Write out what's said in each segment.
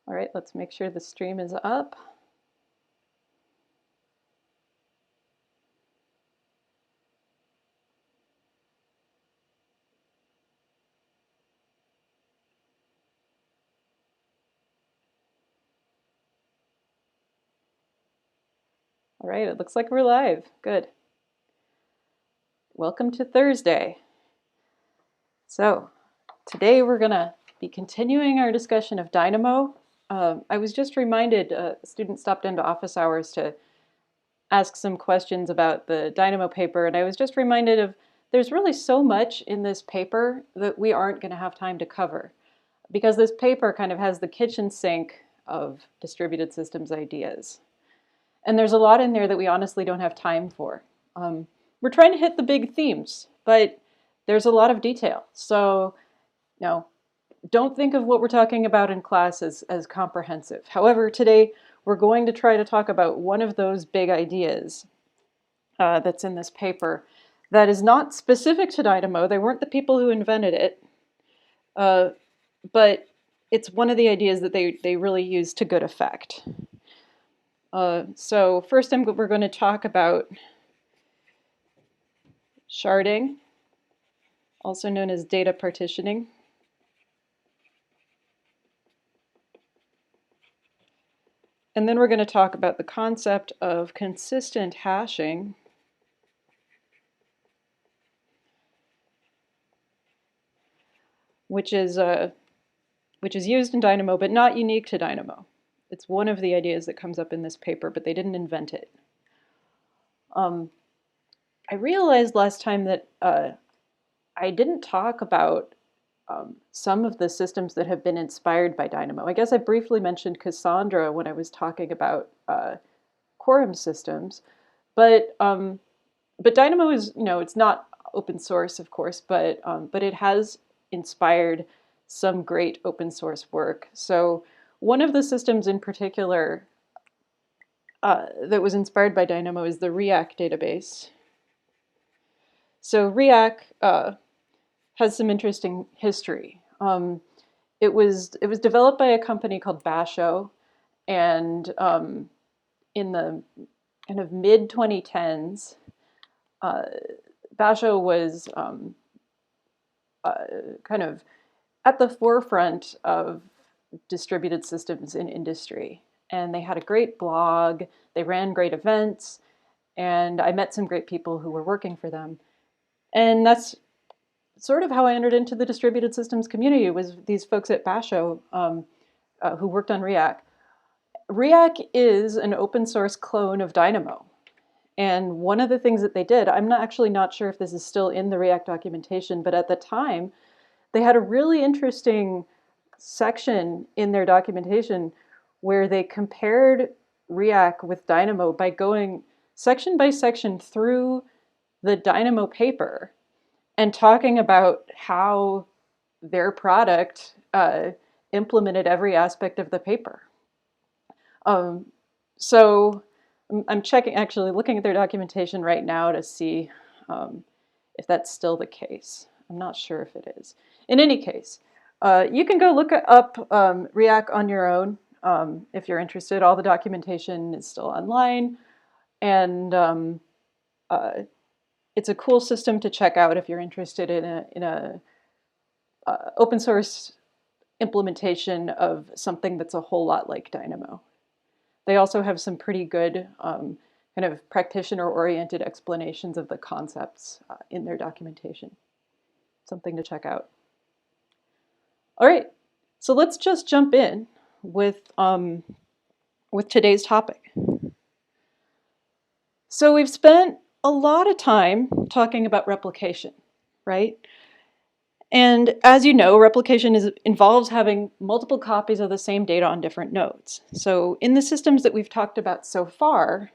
All right, let's make sure the stream is up. All right, it looks like we're live. Good. Welcome to Thursday. So today we're going to be continuing our discussion of Dynamo. I was just reminded, a student stopped into office hours to ask some questions about the Dynamo paper, and I was just reminded of there's really so much in this paper that we aren't going to have time to cover, because this paper kind of has the kitchen sink of distributed systems ideas. And there's a lot in there that we honestly don't have time for. We're trying to hit the big themes, but there's a lot of detail. So, don't think of what we're talking about in class as comprehensive. However, today we're going to try to talk about one of those big ideas that's in this paper that is not specific to Dynamo. They weren't the people who invented it, but it's one of the ideas that they really use to good effect. So first we're going to talk about sharding, also known as data partitioning. And then we're going to talk about the concept of consistent hashing, which is used in Dynamo, but not unique to Dynamo. It's one of the ideas that comes up in this paper, but they didn't invent it. I realized last time that I didn't talk about some of the systems that have been inspired by Dynamo. I guess I briefly mentioned Cassandra when I was talking about quorum systems, but Dynamo is, it's not open source, of course, but it has inspired some great open source work. So one of the systems in particular that was inspired by Dynamo is the REAC database. So REAC has some interesting history. It was developed by a company called Basho, and in the kind of mid 2010s, Basho was kind of at the forefront of distributed systems in industry. And they had a great blog, they ran great events, and I met some great people who were working for them. And that's sort of how I entered into the distributed systems community, was these folks at Basho who worked on REAC. REAC is an open source clone of Dynamo. And one of the things that they did, I'm actually not sure if this is still in the REAC documentation, but at the time, they had a really interesting section in their documentation where they compared REAC with Dynamo by going section by section through the Dynamo paper and talking about how their product implemented every aspect of the paper. So I'm actually looking at their documentation right now to see if that's still the case. I'm not sure if it is. In any case, you can go look up REAC on your own if you're interested. All the documentation is still online, and it's a cool system to check out if you're interested in a open source implementation of something that's a whole lot like Dynamo. They also have some pretty good kind of practitioner-oriented explanations of the concepts in their documentation. Something to check out. All right, so let's just jump in with today's topic. So we've spent a lot of time talking about replication, right? And as you know, replication involves having multiple copies of the same data on different nodes. So in the systems that we've talked about so far,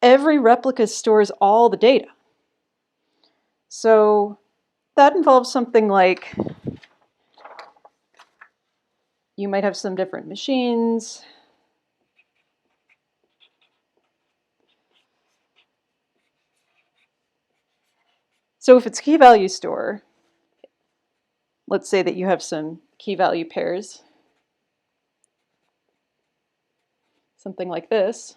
every replica stores all the data. So that involves something like you might have some different machines. So if it's key value store, let's say that you have some key value pairs. something like this.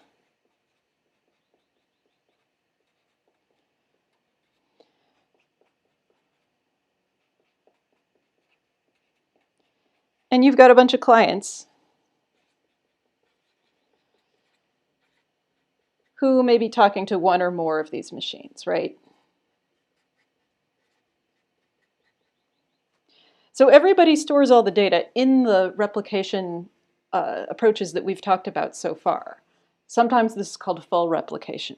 And you've got a bunch of clients who may be talking to one or more of these machines, right? So everybody stores all the data in the replication approaches that we've talked about so far. Sometimes this is called full replication.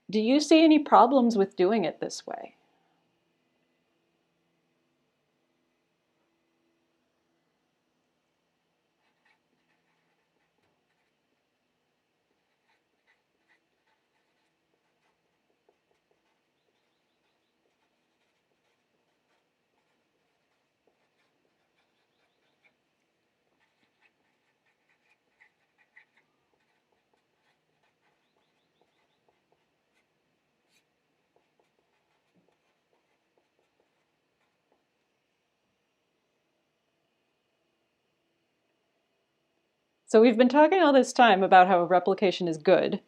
Do you see any problems with doing it this way? So we've been talking all this time about how replication is good.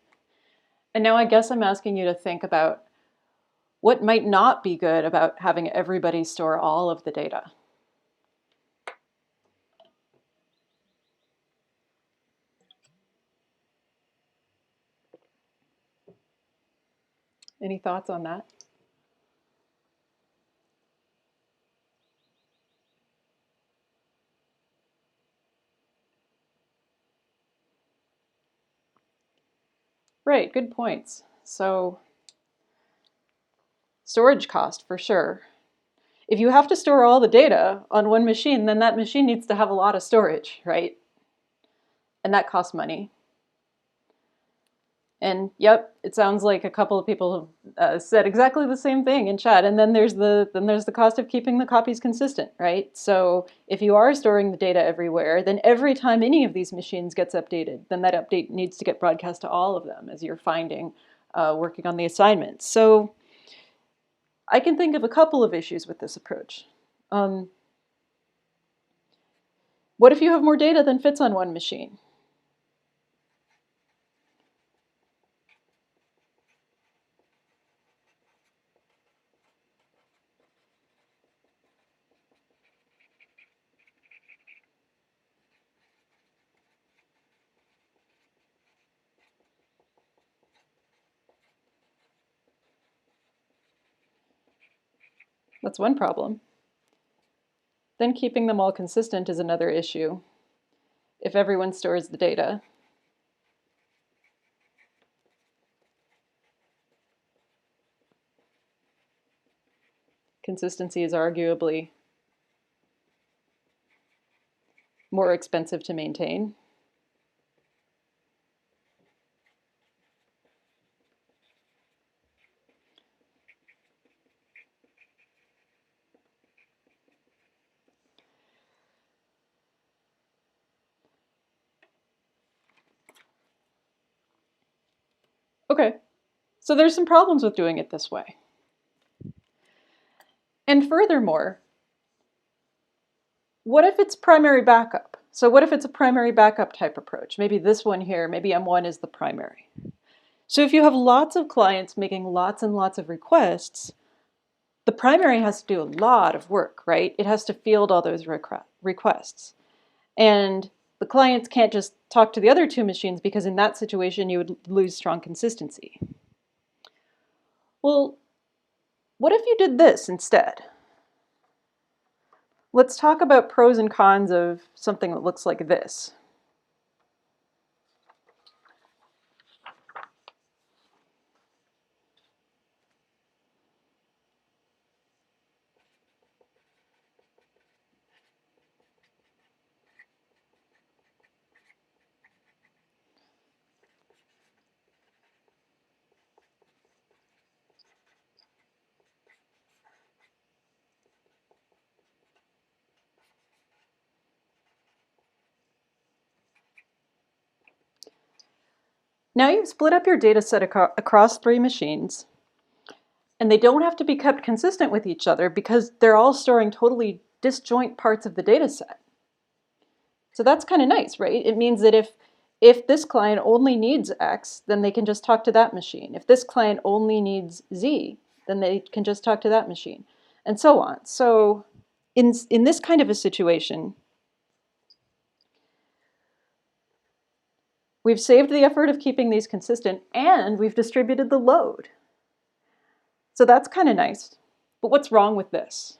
And now I guess I'm asking you to think about what might not be good about having everybody store all of the data. Any thoughts on that? Right, good points. So storage cost for sure. If you have to store all the data on one machine, then that machine needs to have a lot of storage, right? And that costs money. And yep, it sounds like a couple of people have said exactly the same thing in chat. And then there's the cost of keeping the copies consistent, right? So if you are storing the data everywhere, then every time any of these machines gets updated, then that update needs to get broadcast to all of them, as you're finding working on the assignment. So I can think of a couple of issues with this approach. What if you have more data than fits on one machine? That's one problem. Then keeping them all consistent is another issue. If everyone stores the data, consistency is arguably more expensive to maintain. Okay, so there's some problems with doing it this way. And furthermore, what if it's primary backup? So what if it's a primary backup type approach? Maybe this one here, maybe M1 is the primary. So if you have lots of clients making lots and lots of requests, the primary has to do a lot of work, right? It has to field all those requests. And the clients can't just talk to the other two machines because in that situation you would lose strong consistency. Well, what if you did this instead? Let's talk about pros and cons of something that looks like this. Now you've split up your data set across 3 machines, and they don't have to be kept consistent with each other because they're all storing totally disjoint parts of the data set. So that's kind of nice, right? It means that if If this client only needs X, then they can just talk to that machine. If this client only needs Z, then they can just talk to that machine, and so on. So in this kind of a situation, we've saved the effort of keeping these consistent, and we've distributed the load. So that's kind of nice. But what's wrong with this?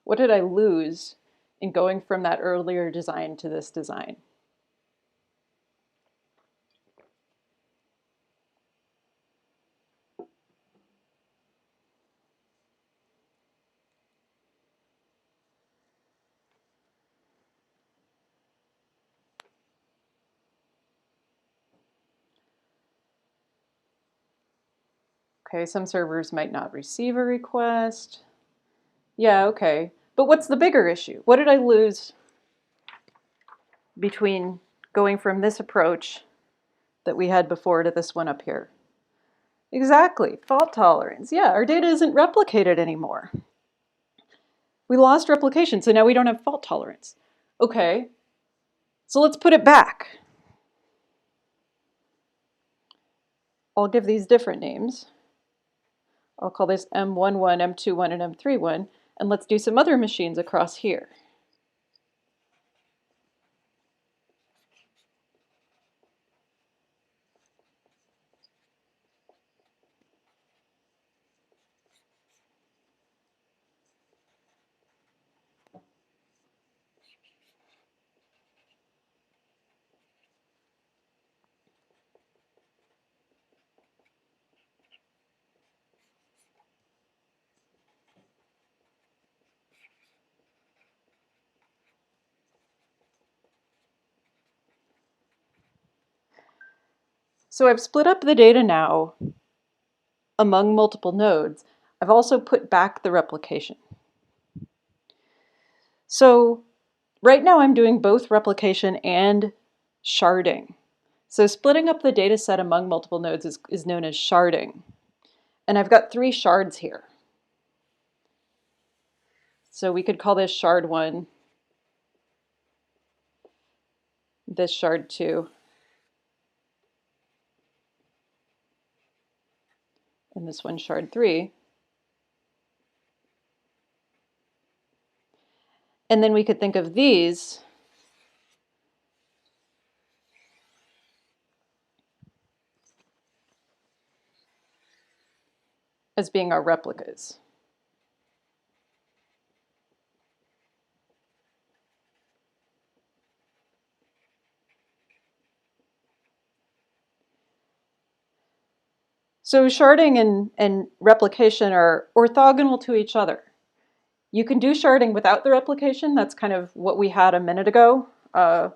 What did I lose in going from that earlier design to this design? Okay, some servers might not receive a request. Yeah, okay. But what's the bigger issue? What did I lose between going from this approach that we had before to this one up here? Exactly, fault tolerance. Yeah, our data isn't replicated anymore. We lost replication, so now we don't have fault tolerance. Okay, so let's put it back. I'll give these different names. I'll call this M11, M21, and M31, and let's do some other machines across here. So I've split up the data now among multiple nodes. I've also put back the replication. So right now I'm doing both replication and sharding. So splitting up the data set among multiple nodes is known as sharding. And I've got 3 shards here. So we could call this shard 1, this shard 2, and this one shard 3. And then we could think of these as being our replicas. So sharding and replication are orthogonal to each other. You can do sharding without the replication. That's kind of what we had a minute ago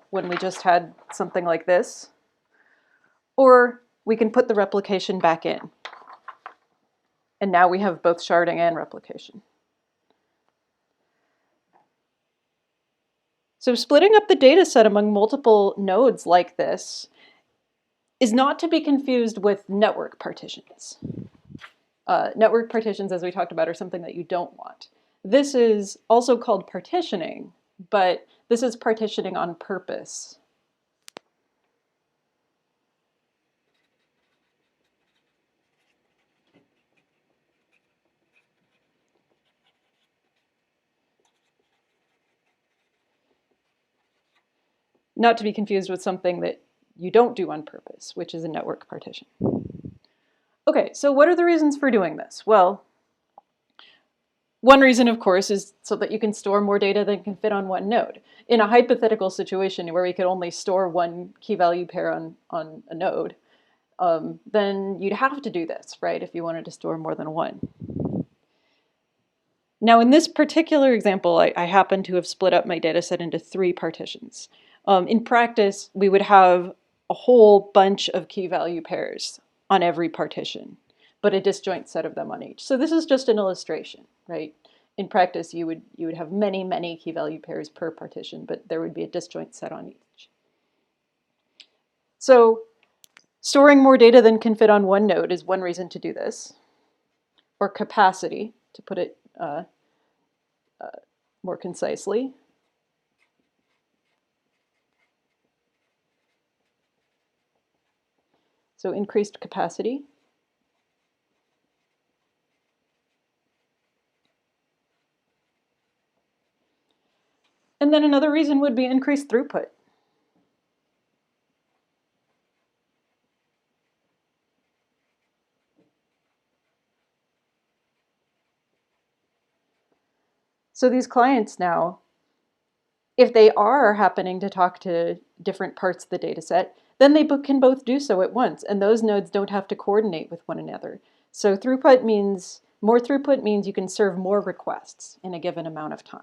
when we just had something like this. Or we can put the replication back in. And now we have both sharding and replication. So splitting up the data set among multiple nodes like this is not to be confused with network partitions. Network partitions, as we talked about, are something that you don't want. This is also called partitioning, but this is partitioning on purpose. Not to be confused with something that you don't do on purpose, which is a network partition. Okay, so what are the reasons for doing this? Well, one reason, of course, is so that you can store more data than can fit on one node. In a hypothetical situation where we could only store one key value pair on a node, then you'd have to do this, right, if you wanted to store more than one. Now, in this particular example, I happen to have split up my data set into 3 partitions. In practice, we would have a whole bunch of key value pairs on every partition, but a disjoint set of them on each. So this is just an illustration, right? In practice, you would have many key value pairs per partition, but there would be a disjoint set on each. So storing more data than can fit on one node is one reason to do this, or capacity, to put it more concisely. So increased capacity. And then another reason would be increased throughput. So these clients now, if they are happening to talk to different parts of the data set, then they can both do so at once, and those nodes don't have to coordinate with one another. So more throughput means you can serve more requests in a given amount of time.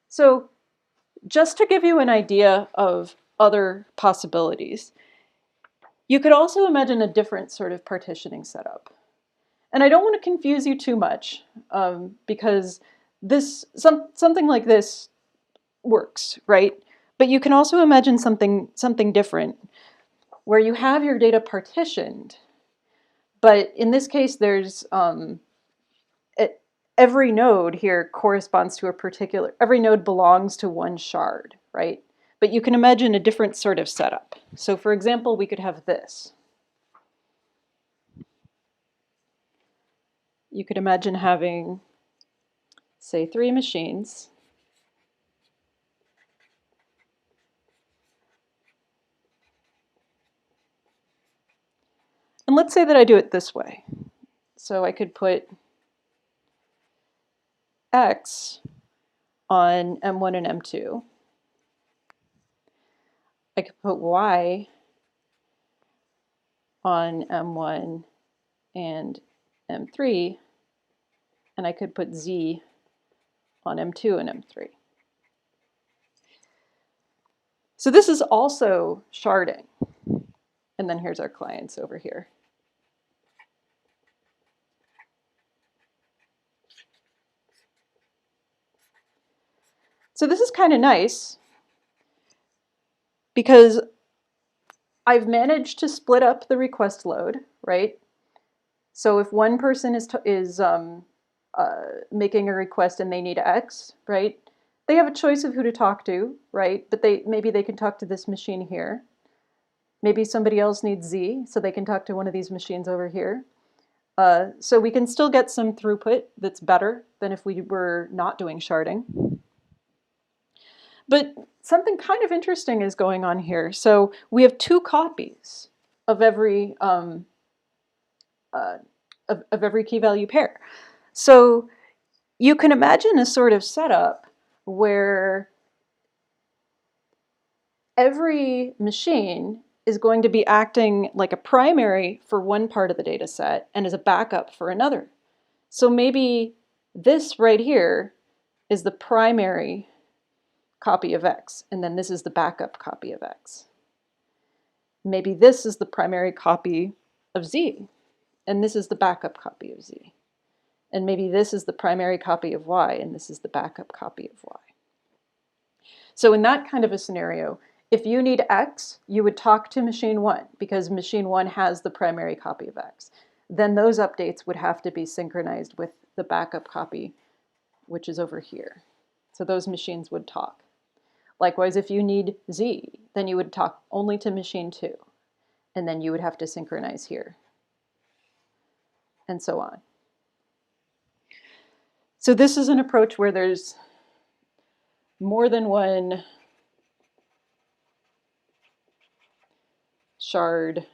So just to give you an idea of other possibilities, you could also imagine a different sort of partitioning setup. And I don't want to confuse you too much because something like this works, right? But you can also imagine something different where you have your data partitioned, but in this case there's every node here corresponds to every node belongs to one shard, right? But you can imagine a different sort of setup. So for example, we could have this. You could imagine having, say, 3 machines. And let's say that I do it this way. So I could put X on M1 and M2. I could put Y on M1 and M3, and I could put Z on M2 and M3. So this is also sharding. And then here's our clients over here. So this is kind of nice because I've managed to split up the request load, right? So if one person is making a request and they need X, right? They have a choice of who to talk to, right? But maybe they can talk to this machine here. Maybe somebody else needs Z, so they can talk to one of these machines over here. So we can still get some throughput that's better than if we were not doing sharding. But something kind of interesting is going on here. So we have 2 copies of every every key value pair. So you can imagine a sort of setup where every machine is going to be acting like a primary for one part of the data set and as a backup for another. So maybe this right here is the primary copy of X, and then this is the backup copy of X. Maybe this is the primary copy of Z, and this is the backup copy of Z. And maybe this is the primary copy of Y, and this is the backup copy of Y. So in that kind of a scenario, if you need X, you would talk to machine 1 because machine 1 has the primary copy of X. Then those updates would have to be synchronized with the backup copy, which is over here. So those machines would talk. Likewise, if you need Z, then you would talk only to machine 2, and then you would have to synchronize here, and so on. So this is an approach where there's more than one shard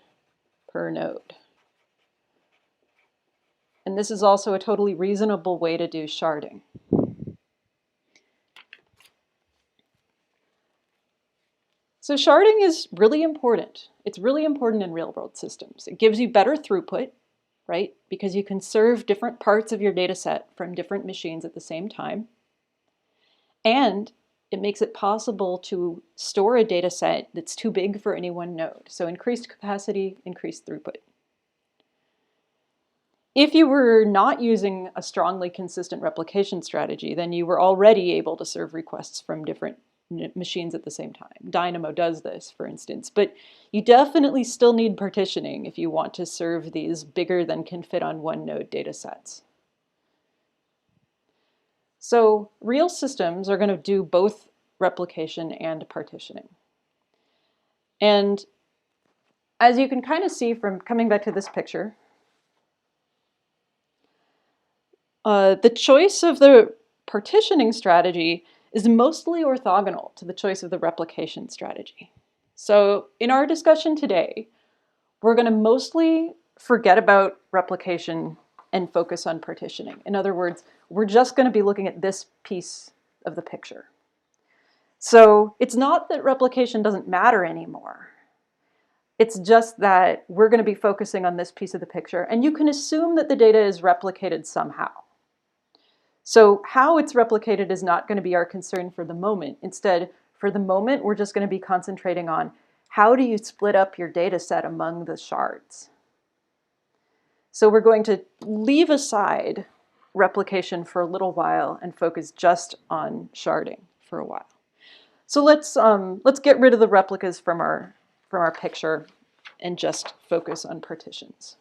per node. And this is also a totally reasonable way to do sharding. So sharding is really important. It's really important in real-world systems. It gives you better throughput, right? Because you can serve different parts of your data set from different machines at the same time. And it makes it possible to store a data set that's too big for any one node. So increased capacity, increased throughput. If you were not using a strongly consistent replication strategy, then you were already able to serve requests from different machines at the same time. Dynamo does this, for instance, but you definitely still need partitioning if you want to serve these bigger than can fit on one node data sets. So real systems are going to do both replication and partitioning. And as you can kind of see from coming back to this picture, the choice of the partitioning strategy is mostly orthogonal to the choice of the replication strategy. So in our discussion today, we're going to mostly forget about replication and focus on partitioning. In other words, we're just going to be looking at this piece of the picture. So it's not that replication doesn't matter anymore. It's just that we're going to be focusing on this piece of the picture, and you can assume that the data is replicated somehow. So how it's replicated is not going to be our concern for the moment. Instead, for the moment, we're just going to be concentrating on how do you split up your data set among the shards. So we're going to leave aside replication for a little while and focus just on sharding for a while. So let's get rid of the replicas from our picture and just focus on partitions.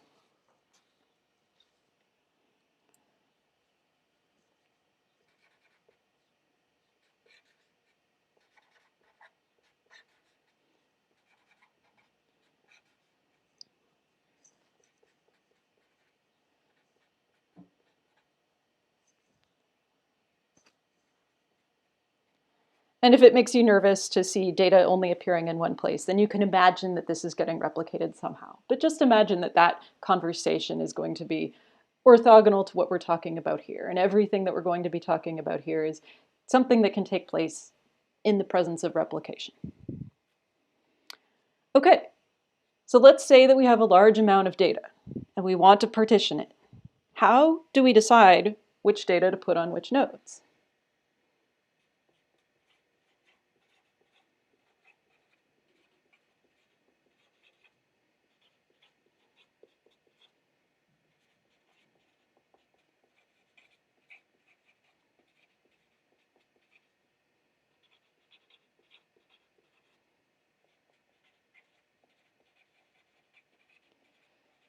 And if it makes you nervous to see data only appearing in one place, then you can imagine that this is getting replicated somehow. But just imagine that that conversation is going to be orthogonal to what we're talking about here. And everything that we're going to be talking about here is something that can take place in the presence of replication. Okay, so let's say that we have a large amount of data and we want to partition it. How do we decide which data to put on which nodes?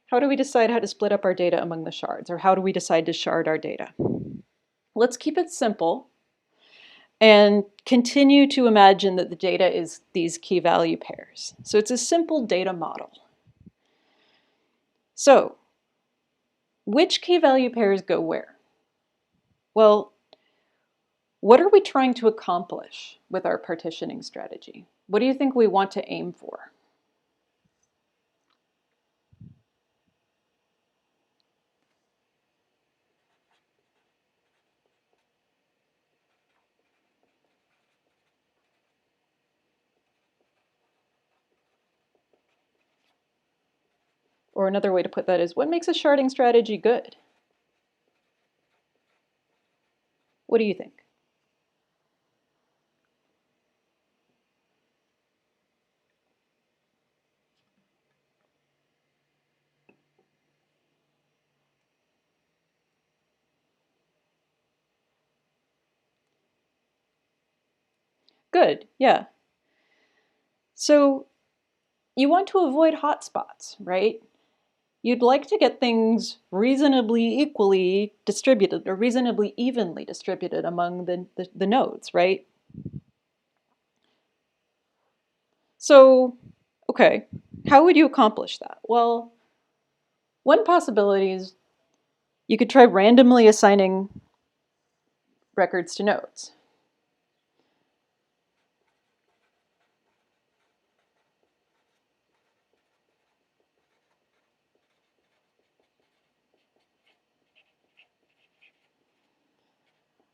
How do we decide how to split up our data among the shards, or how do we decide to shard our data? Let's keep it simple and continue to imagine that the data is these key value pairs. So it's a simple data model. So which key value pairs go where? Well, what are we trying to accomplish with our partitioning strategy? What do you think we want to aim for? Or another way to put that is, what makes a sharding strategy good? What do you think? Good, yeah. So you want to avoid hotspots, right? You'd like to get things reasonably equally distributed or reasonably evenly distributed among the nodes, right? So, okay, how would you accomplish that? Well, one possibility is you could try randomly assigning records to nodes.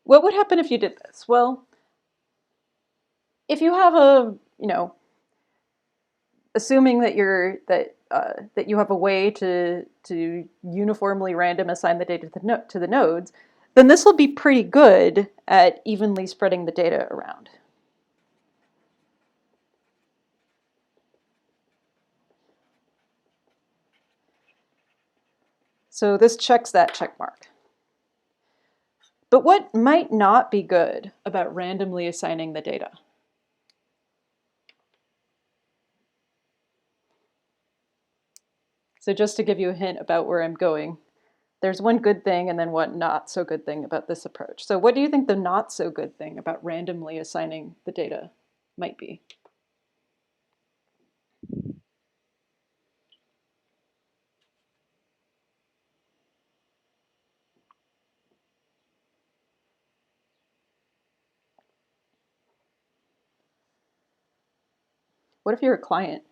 What would happen if you did this? Well, if you have a, assuming that that you have a way to uniformly random assign the data to the nodes, then this will be pretty good at evenly spreading the data around. So this checks that check mark. But what might not be good about randomly assigning the data? So just to give you a hint about where I'm going, there's one good thing and then one not so good thing about this approach. So what do you think the not so good thing about randomly assigning the data might be? What if you're a client?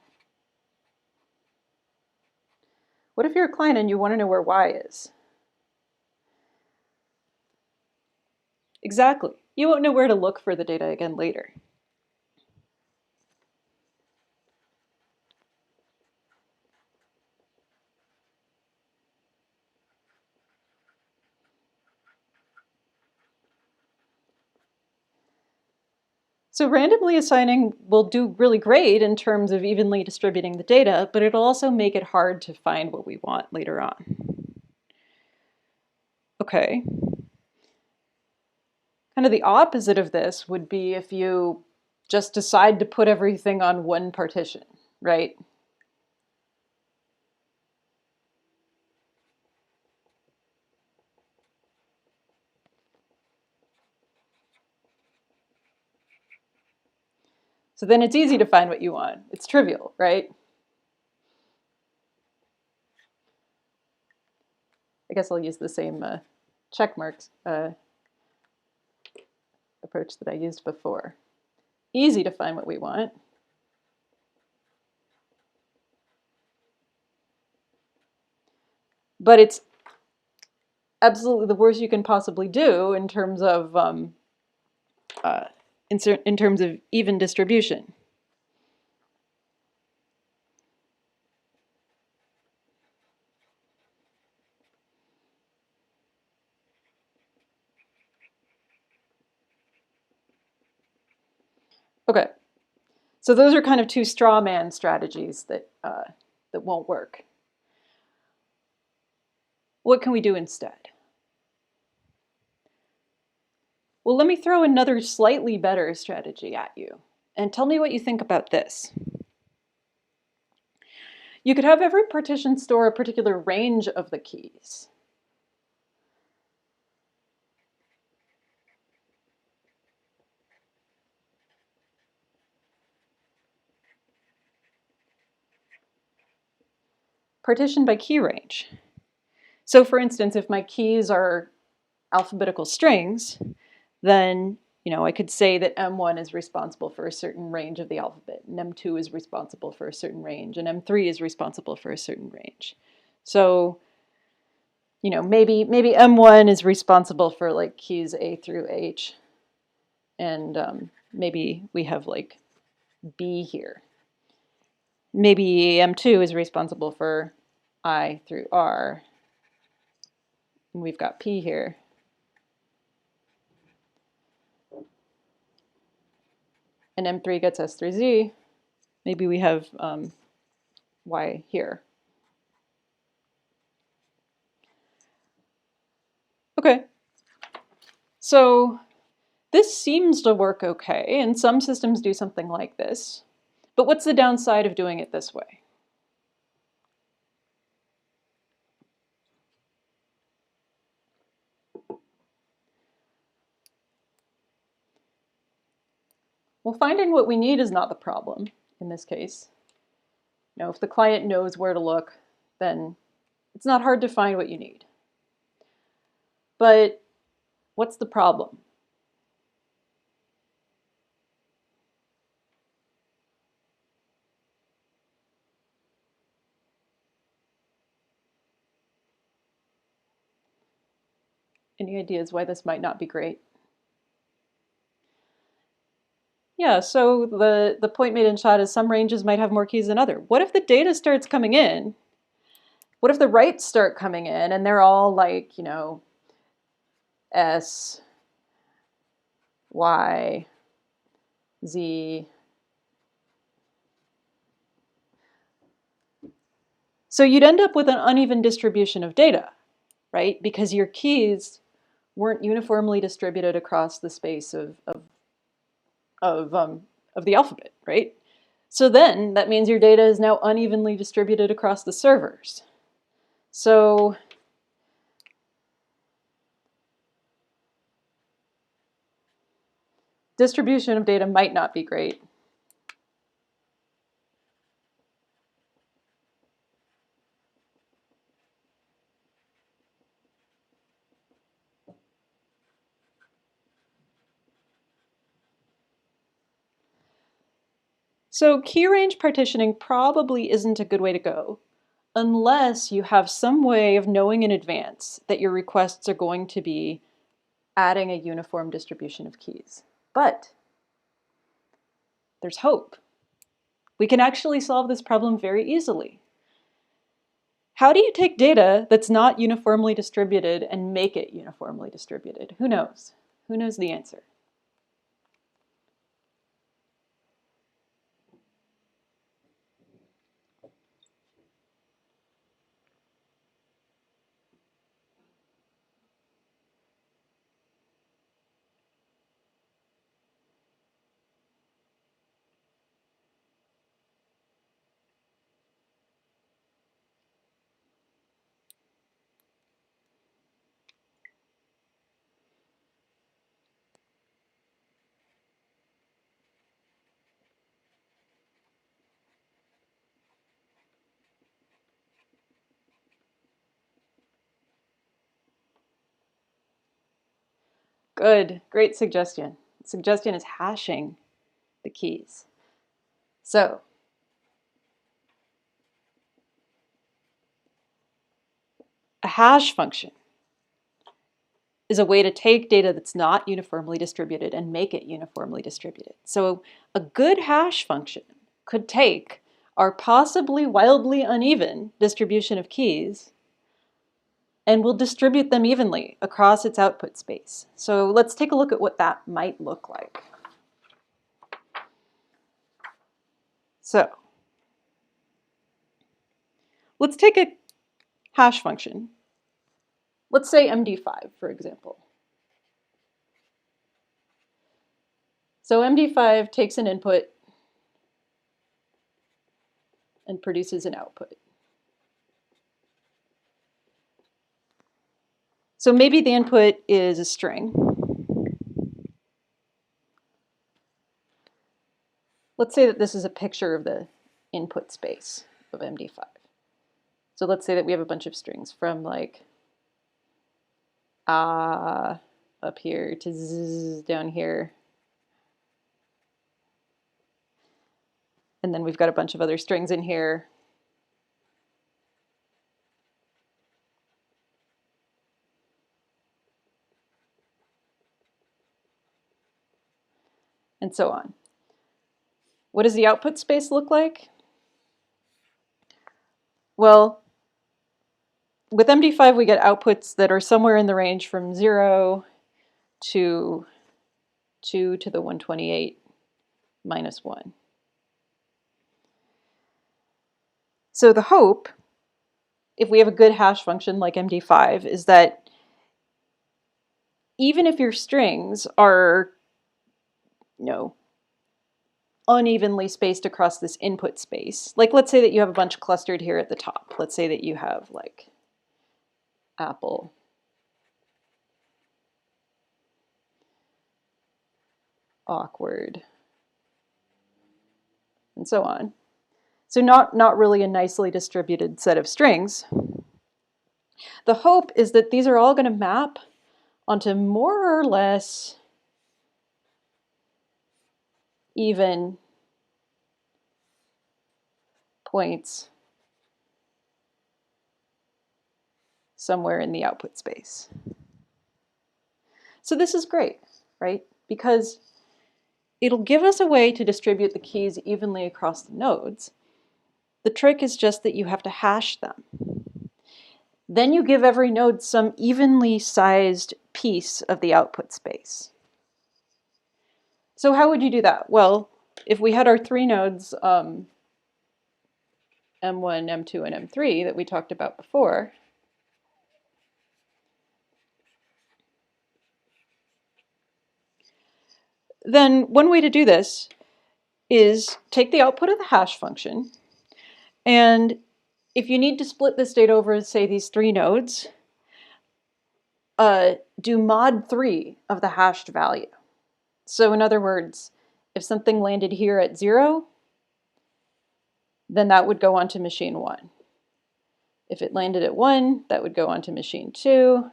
What if you're a client and you want to know where Y is? Exactly. You won't know where to look for the data again later. So randomly assigning will do really great in terms of evenly distributing the data, but it'll also make it hard to find what we want later on. Okay. Kind of the opposite of this would be if you just decide to put everything on one partition, right? So then it's easy to find what you want. It's trivial, right? I guess I'll use the same check marks approach that I used before. Easy to find what we want. But it's absolutely the worst you can possibly do in terms of in terms of even distribution. Okay, so those are kind of two straw man strategies that that won't work. What can we do instead? Well, let me throw another slightly better strategy at you, and tell me what you think about this. You could have every partition store a particular range of the keys. Partition by key range. So for instance, if my keys are alphabetical strings, then I could say that M1 is responsible for a certain range of the alphabet, and M2 is responsible for a certain range, and M3 is responsible for a certain range. So, maybe M1 is responsible for like keys A through H, and maybe we have like B here. Maybe M2 is responsible for I through R, and we've got P here. And M3 gets S through Z. Maybe we have Y here. Okay, so this seems to work okay, and some systems do something like this. But what's the downside of doing it this way? Well, finding what we need is not the problem in this case. If the client knows where to look, then it's not hard to find what you need. But what's the problem? Any ideas why this might not be great? Yeah, so the point made in chat is some ranges might have more keys than other. What if the data starts coming in? What if the writes start coming in and they're all like, S, Y, Z. So you'd end up with an uneven distribution of data, right? Because your keys weren't uniformly distributed across the space of the alphabet, right? So then that means your data is now unevenly distributed across the servers. So distribution of data might not be great. So key range partitioning probably isn't a good way to go unless you have some way of knowing in advance that your requests are going to be adding a uniform distribution of keys. But there's hope. We can actually solve this problem very easily. How do you take data that's not uniformly distributed and make it uniformly distributed? Who knows? Who knows the answer? Good, great suggestion. The suggestion is hashing the keys. So a hash function is a way to take data that's not uniformly distributed and make it uniformly distributed. So a good hash function could take our possibly wildly uneven distribution of keys and will distribute them evenly across its output space. So let's take a look at what that might look like. So let's take a hash function. Let's say MD5, for example. So MD5 takes an input and produces an output. So maybe the input is a string. Let's say that this is a picture of the input space of MD5. So let's say that we have a bunch of strings from like up here to zzz down here. And then we've got a bunch of other strings in here. And so on. What does the output space look like? Well, with MD5 we get outputs that are somewhere in the range from 0 to 2 to the 128 minus 1. So the hope, if we have a good hash function like MD5, is that even if your strings are, unevenly spaced across this input space, like let's say that you have a bunch clustered here at the top. Let's say that you have like apple, awkward, and so on. So not really a nicely distributed set of strings. The hope is that these are all going to map onto more or less even points somewhere in the output space. So this is great, right? Because it'll give us a way to distribute the keys evenly across the nodes. The trick is just that you have to hash them. Then you give every node some evenly sized piece of the output space. So how would you do that? Well, if we had our 3 nodes M1, M2, and M3 that we talked about before, then one way to do this is take the output of the hash function, and if you need to split this data over, say, these 3 nodes, do mod 3 of the hashed value. So in other words, if something landed here at 0, then that would go onto machine 1. If it landed at 1, that would go onto machine 2.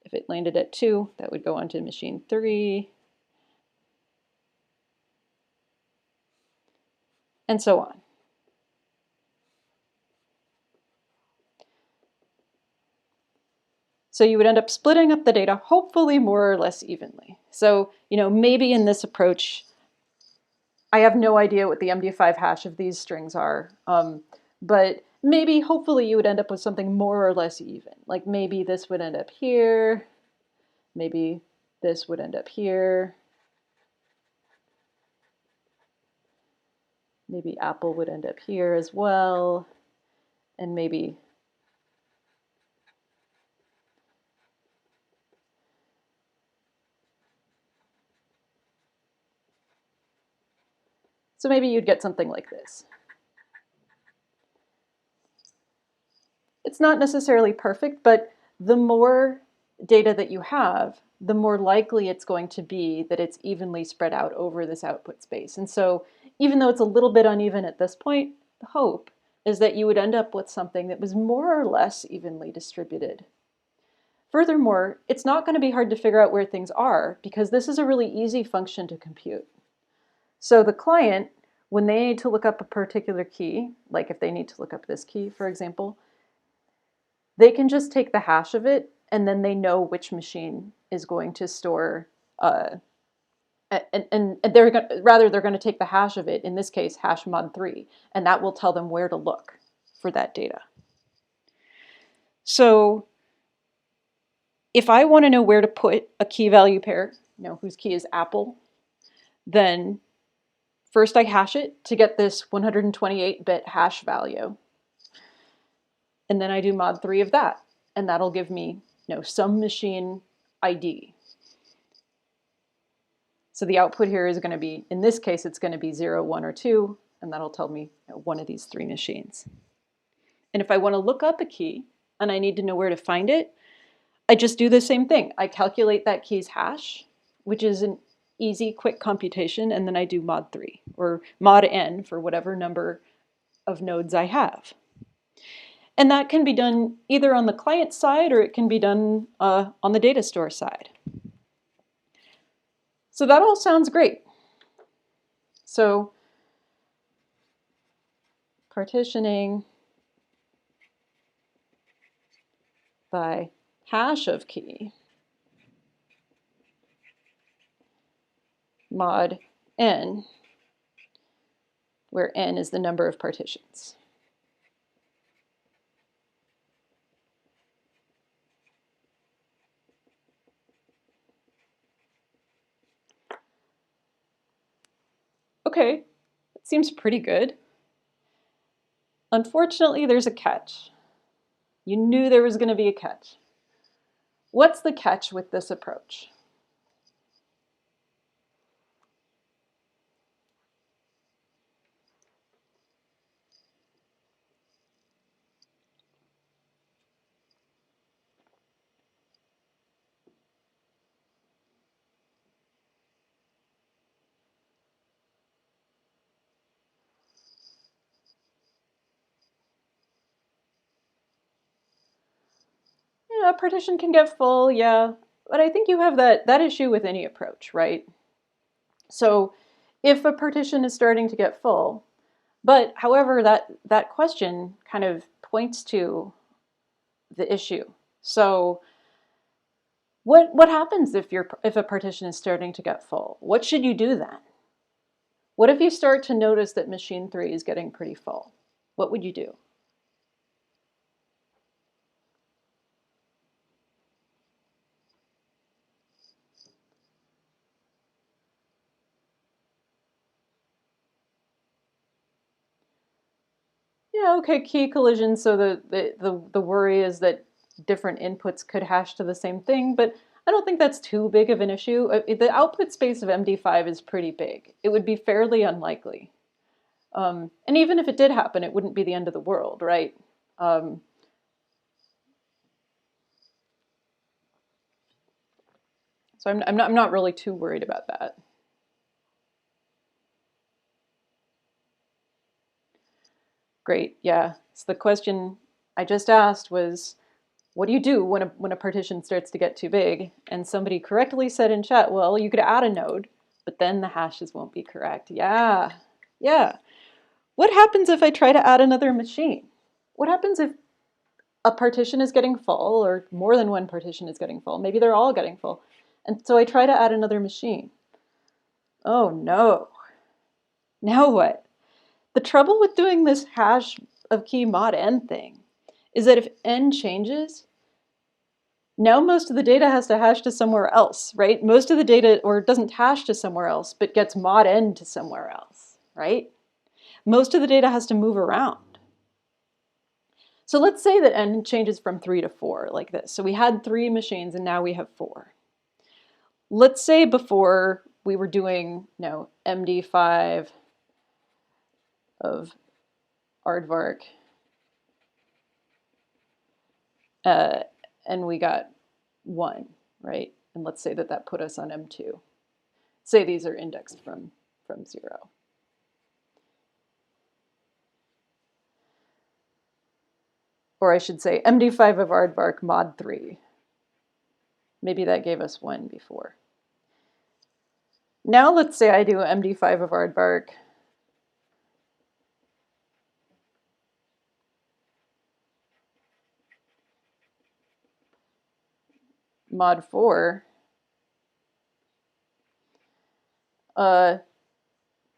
If it landed at 2, that would go onto machine 3, and so on. So you would end up splitting up the data, hopefully more or less evenly. So, maybe in this approach, I have no idea what the MD5 hash of these strings are, but maybe, hopefully, you would end up with something more or less even. Like maybe this would end up here, maybe this would end up here, maybe Apple would end up here as well, and maybe so maybe you'd get something like this. It's not necessarily perfect, but the more data that you have, the more likely it's going to be that it's evenly spread out over this output space. And so even though it's a little bit uneven at this point, the hope is that you would end up with something that was more or less evenly distributed. Furthermore, it's not going to be hard to figure out where things are because this is a really easy function to compute. So the client, when they need to look up a particular key, like if they need to look up this key, for example, they can just take the hash of it, and then they know which machine is going to store, and they're going to take the hash of it, in this case, hash mod 3, and that will tell them where to look for that data. So if I want to know where to put a key value pair, whose key is Apple, then first I hash it to get this 128-bit hash value. And then I do mod 3 of that, and that'll give me, some machine ID. So the output here is going to be, in this case, it's going to be 0, 1, or 2, and that'll tell me one of these 3 machines. And if I want to look up a key and I need to know where to find it, I just do the same thing. I calculate that key's hash, which is an easy, quick computation, and then I do mod 3, or mod n for whatever number of nodes I have. And that can be done either on the client side or it can be done on the data store side. So that all sounds great. So partitioning by hash of key, mod n, where n is the number of partitions. Okay, that seems pretty good. Unfortunately, there's a catch. You knew there was going to be a catch. What's the catch with this approach? A partition can get full, yeah, but I think you have that issue with any approach, right? So if a partition is starting to get full, but however, that question kind of points to the issue. So what happens if a partition is starting to get full? What should you do then? What if you start to notice that machine 3 is getting pretty full? What would you do? yeah, okay, key collision. So the worry is that different inputs could hash to the same thing, but I don't think that's too big of an issue. The output space of MD5 is pretty big. It would be fairly unlikely. And even if it did happen, it wouldn't be the end of the world, right? So I'm not really too worried about that. Great, yeah. So the question I just asked was, what do you do when a partition starts to get too big? And somebody correctly said in chat, well, you could add a node, but then the hashes won't be correct. Yeah, yeah. What happens if I try to add another machine? What happens if a partition is getting full, or more than one partition is getting full? Maybe they're all getting full. And so I try to add another machine. Oh no. Now what? The trouble with doing this hash of key mod n thing is that if n changes, now most of the data has to hash to somewhere else, right? Most of the data, or doesn't hash to somewhere else, but gets mod n to somewhere else, right? Most of the data has to move around. So let's say that n changes from 3 to 4 like this. So we had 3 machines and now we have 4. Let's say before we were doing, MD5 of aardvark, and we got 1, right? And let's say that put us on M2. Say these are indexed from 0. Or I should say MD5 of aardvark mod 3. Maybe that gave us 1 before. Now let's say I do MD5 of aardvark mod 4. And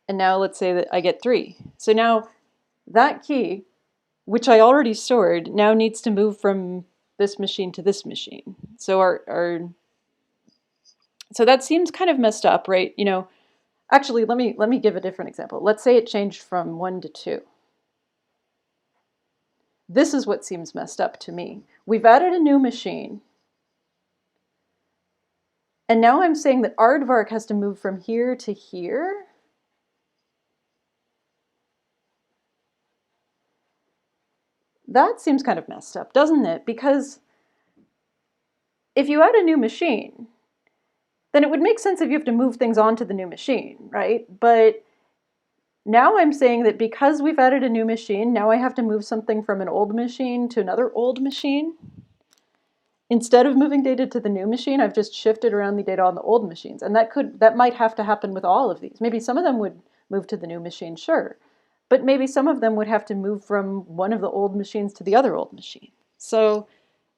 now let's say that I get 3. So now that key, which I already stored, now needs to move from this machine to this machine. So so that seems kind of messed up, right? Actually, let me give a different example. Let's say it changed from 1 to 2. This is what seems messed up to me. We've added a new machine. And now I'm saying that aardvark has to move from here to here. That seems kind of messed up, doesn't it? Because if you add a new machine, then it would make sense if you have to move things onto the new machine, right? But now I'm saying that because we've added a new machine, now I have to move something from an old machine to another old machine. Instead of moving data to the new machine, I've just shifted around the data on the old machines. And that might have to happen with all of these. Maybe some of them would move to the new machine, sure. But maybe some of them would have to move from one of the old machines to the other old machine. So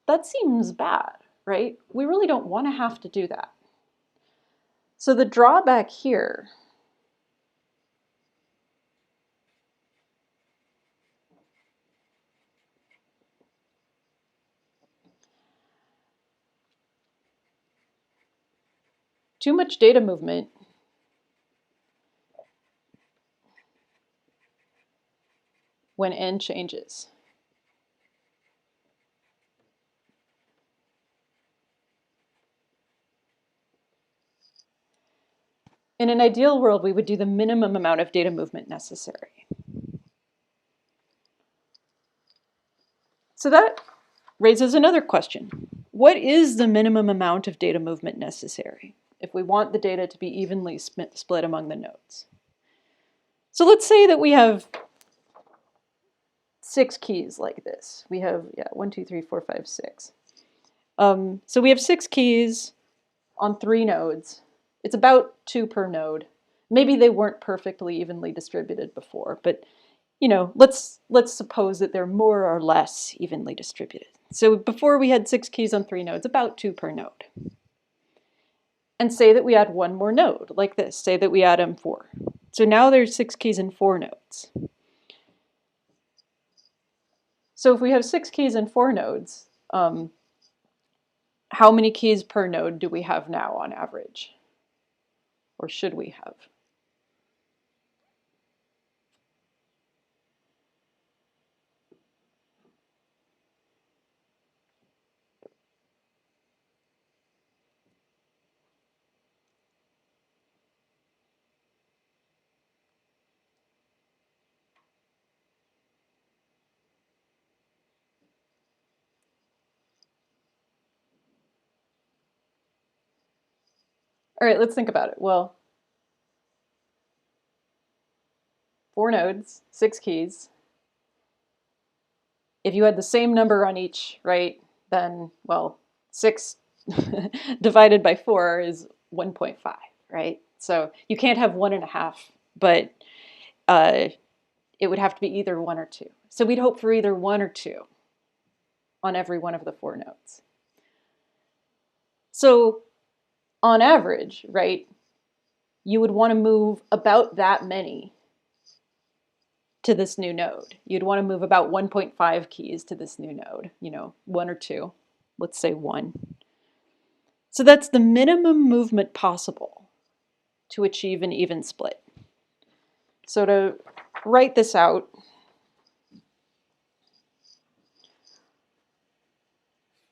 that seems bad, right? We really don't want to have to do that. So the drawback here too much data movement when n changes. In an ideal world, we would do the minimum amount of data movement necessary. So that raises another question. What is the minimum amount of data movement necessary if we want the data to be evenly split among the nodes? So let's say that we have 6 keys like this. We have, 1, 2, 3, 4, 5, 6. So we have 6 keys on 3 nodes. It's about 2 per node. Maybe they weren't perfectly evenly distributed before, but let's suppose that they're more or less evenly distributed. So before we had 6 keys on 3 nodes, about 2 per node. And say that we add 1 more node, like this. Say that we add M4. So now there's 6 keys and 4 nodes. So if we have 6 keys and 4 nodes, how many keys per node do we have now on average? Or should we have? All right, let's think about it. Well, 4 nodes, 6 keys. If you had the same number on each, right, then, well, 6 divided by 4 is 1.5, right? So you can't have 1.5, but it would have to be either 1 or 2. So we'd hope for either 1 or 2 on every one of the 4 nodes. So on average, right, you would want to move about that many to this new node. You'd want to move about 1.5 keys to this new node, 1 or 2. Let's say 1. So that's the minimum movement possible to achieve an even split. So to write this out,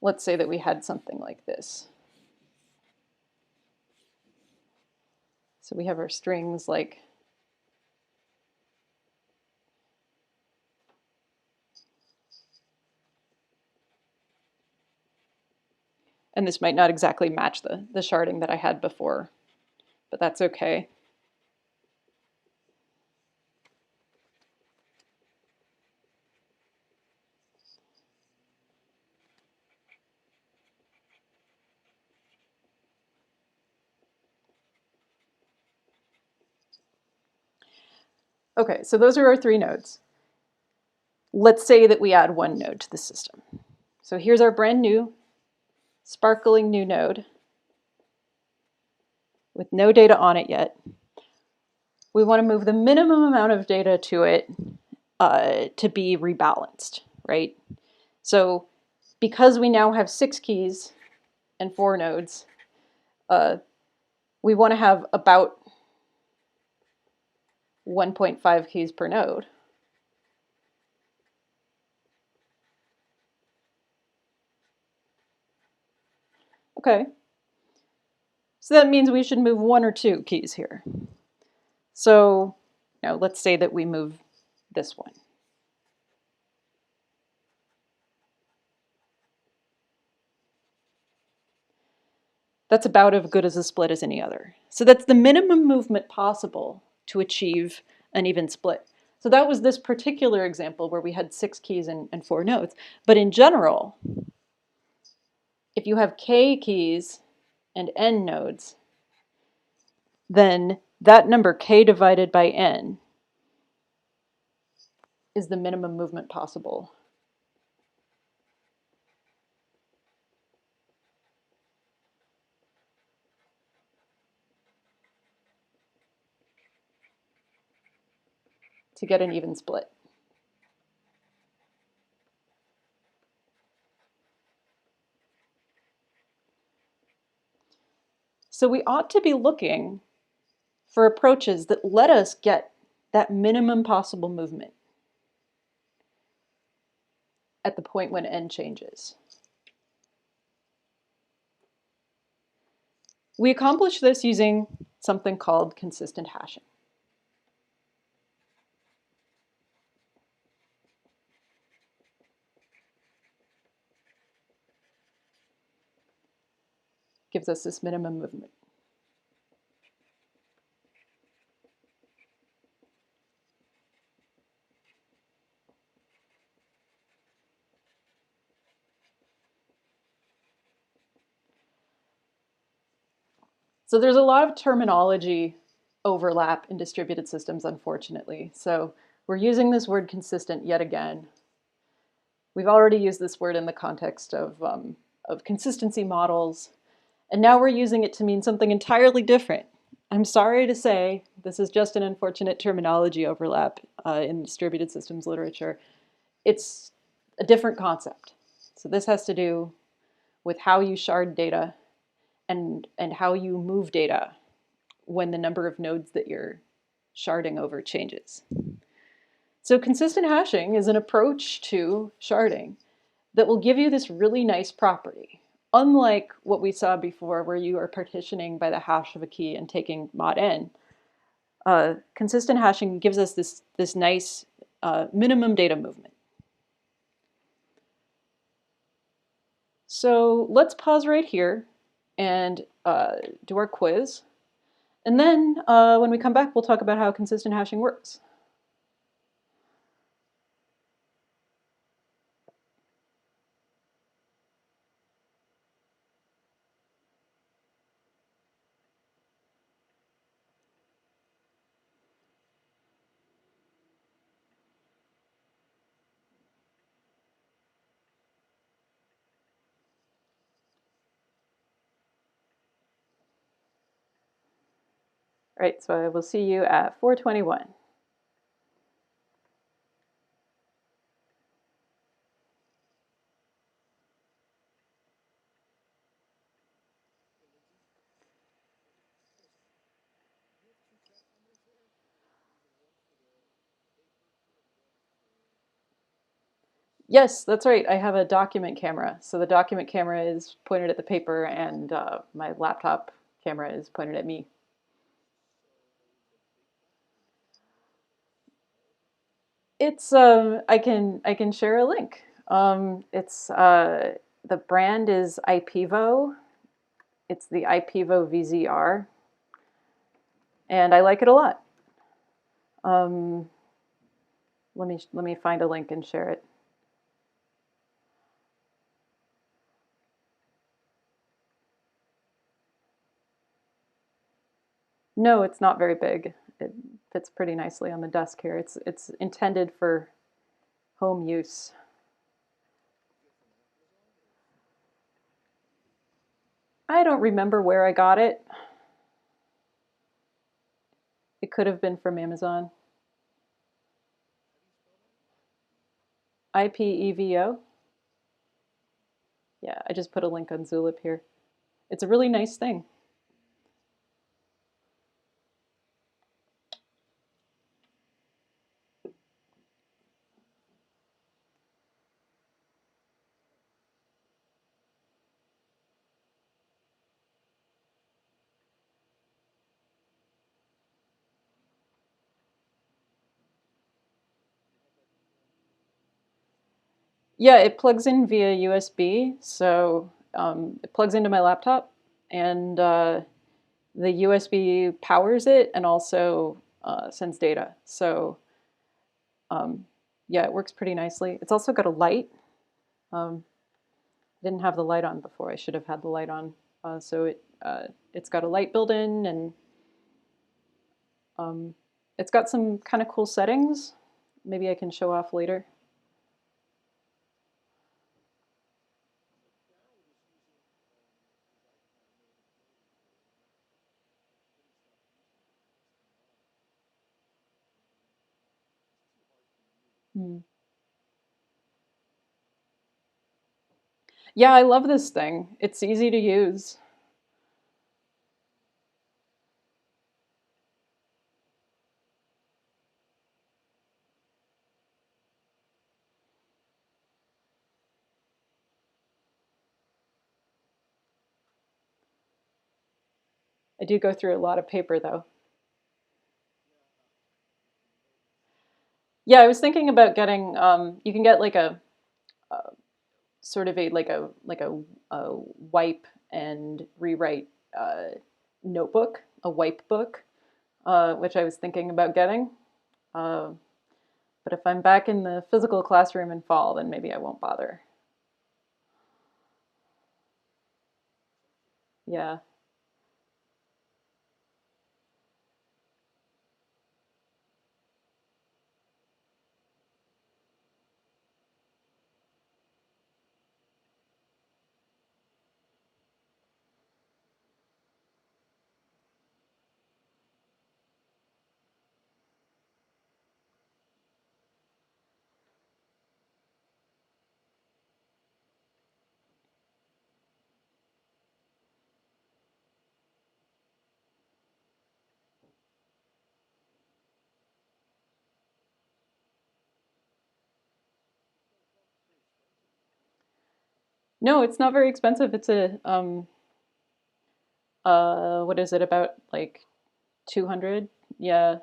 let's say that we had something like this. So we have our strings like and this might not exactly match the sharding that I had before, but that's okay. Okay, so those are our 3 nodes. Let's say that we add 1 node to the system. So here's our brand new, sparkling new node with no data on it yet. We want to move the minimum amount of data to it to be rebalanced, right? So because we now have 6 keys and 4 nodes, we want to have about 1.5 keys per node. Okay. So that means we should move 1 or 2 keys here. So now let's say that we move this one. That's about as good as a split as any other. So that's the minimum movement possible to achieve an even split. So that was this particular example where we had 6 keys and 4 nodes. But in general, if you have k keys and n nodes, then that number k divided by n is the minimum movement possible. To get an even split. So we ought to be looking for approaches that let us get that minimum possible movement at the point when n changes. We accomplish this using something called consistent hashing. Gives us this minimum movement. So there's a lot of terminology overlap in distributed systems, unfortunately. So we're using this word consistent yet again. We've already used this word in the context of consistency models, and now we're using it to mean something entirely different. I'm sorry to say, this is just an unfortunate terminology overlap in distributed systems literature. It's a different concept. So this has to do with how you shard data and how you move data when the number of nodes that you're sharding over changes. So consistent hashing is an approach to sharding that will give you this really nice property. Unlike what we saw before where you are partitioning by the hash of a key and taking mod n, consistent hashing gives us this nice minimum data movement. So let's pause right here and do our quiz. And then when we come back, we'll talk about how consistent hashing works. All right, so I will see you at 4:21. Yes, that's right. I have a document camera. So the document camera is pointed at the paper, and my laptop camera is pointed at me. It's I can share a link. It's the brand is IPEVO. It's the IPEVO VZR, and I like it a lot. Um, let me find a link and share it. No, it's not very big. It fits pretty nicely on the desk here. It's intended for home use. I don't remember where I got it. It could have been from Amazon. IPEVO. Yeah, I just put a link on Zulip here. It's a really nice thing. Yeah, it plugs in via USB, so it plugs into my laptop, and the USB powers it and also sends data. So um, yeah, it works pretty nicely. It's also got a light. Um, didn't have the light on before. I should have had the light on. It's got a light built in, and um, it's got some kind of cool settings. Maybe I can show off later. Hmm. Yeah, I love this thing. It's easy to use. I do go through a lot of paper though. Yeah, I was thinking about getting. You can get like a sort of a wipe and rewrite notebook, a wipe book, which I was thinking about getting. Uh, but if I'm back in the physical classroom in fall, then maybe I won't bother. Yeah. No, it's not very expensive. It's a what is it, about like 200? Yeah.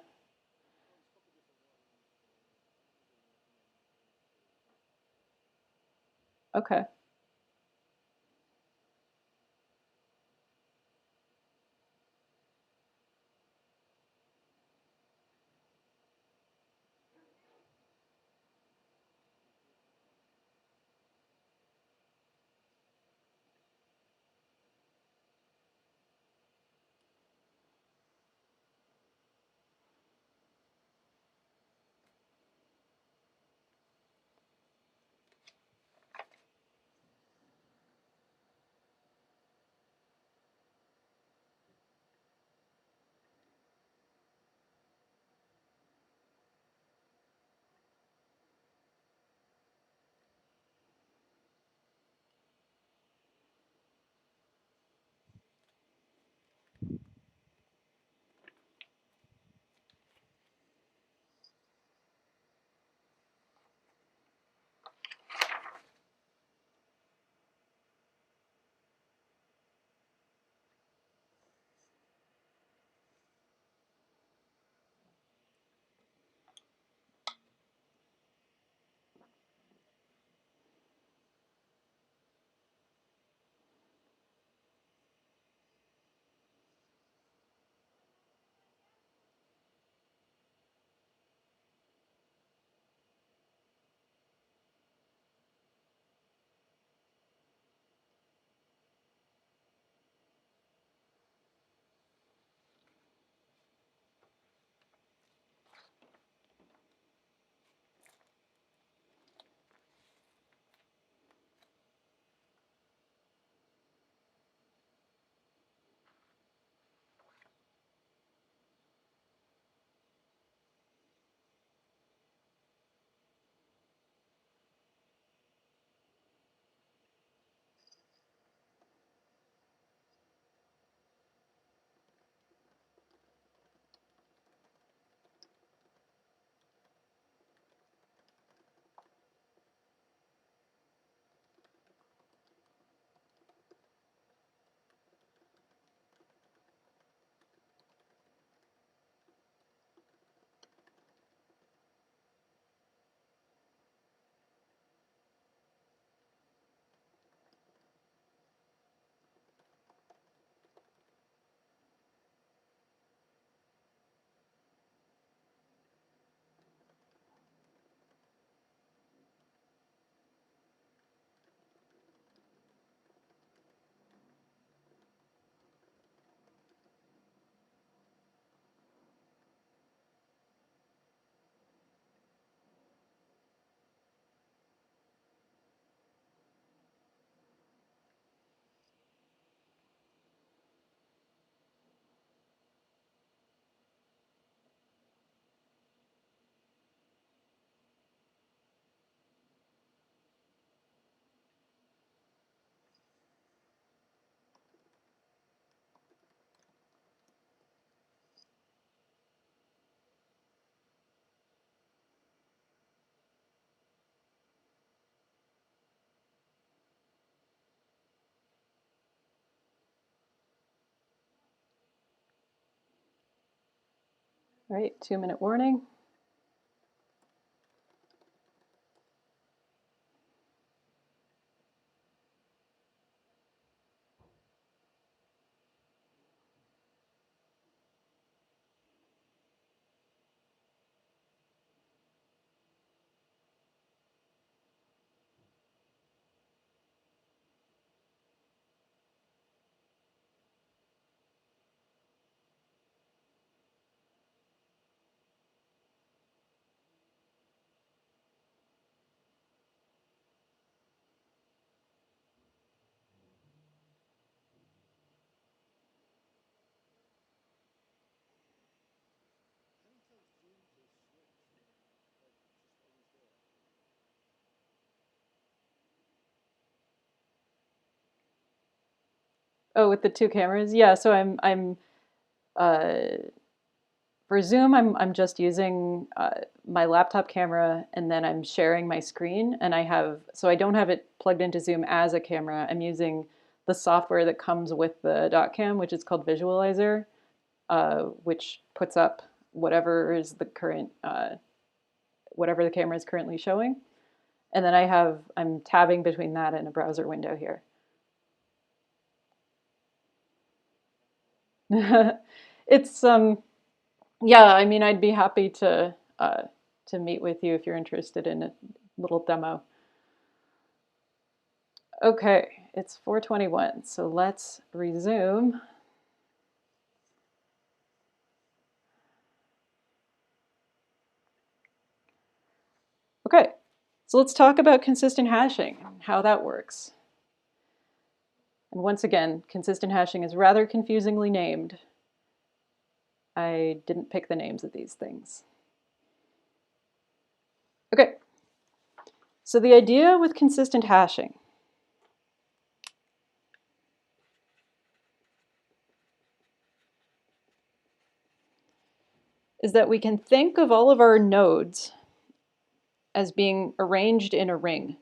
Okay. All right, 2-minute warning. Oh, with the 2 cameras? Yeah, so I'm for Zoom, I'm just using my laptop camera, and then I'm sharing my screen, and so I don't have it plugged into Zoom as a camera. I'm using the software that comes with the dot cam, which is called Visualizer, which puts up whatever is the current, whatever the camera is currently showing. And then I'm tabbing between that and a browser window here. It's yeah, I mean, I'd be happy to meet with you if you're interested in a little demo. Okay, it's 4:21, so let's resume. Okay, so let's talk about consistent hashing, how that works. And once again, consistent hashing is rather confusingly named. I didn't pick the names of these things. Okay, so the idea with consistent hashing is that we can think of all of our nodes as being arranged in a ring.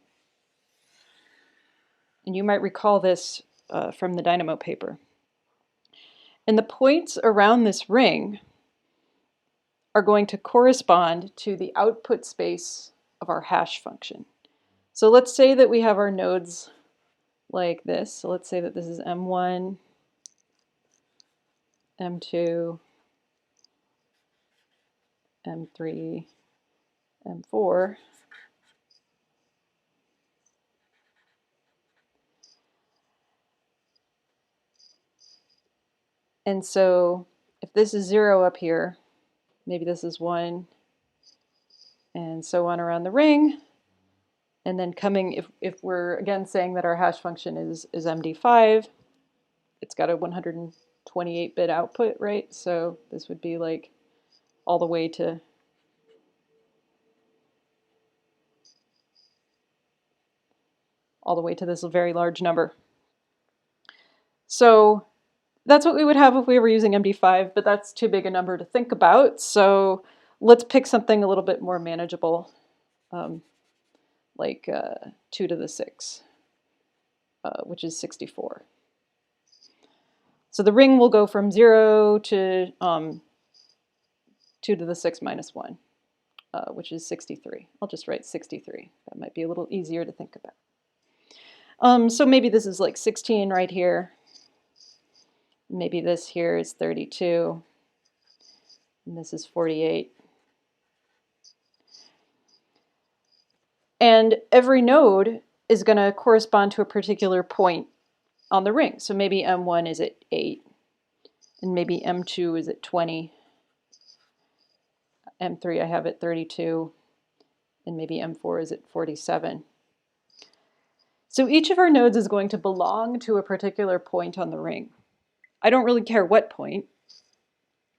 And you might recall this from the Dynamo paper. And the points around this ring are going to correspond to the output space of our hash function. So let's say that we have our nodes like this. So let's say that this is M1, M2, M3, M4. And so if this is 0 up here, maybe this is 1, and so on around the ring. And then coming, if we're again saying that our hash function is MD5, it's got a 128-bit output, right? So this would be like all the way to this very large number. So that's what we would have if we were using MD5, but that's too big a number to think about. So let's pick something a little bit more manageable, like 2 to the 6, which is 64. So the ring will go from 0 to 2 to the 6 minus 1, which is 63. I'll just write 63. That might be a little easier to think about. So maybe this is like 16 right here. Maybe this here is 32. And this is 48. And every node is going to correspond to a particular point on the ring. So maybe M1 is at 8, and maybe M2 is at 20. M3 I have at 32, and maybe M4 is at 47. So each of our nodes is going to belong to a particular point on the ring. I don't really care what point.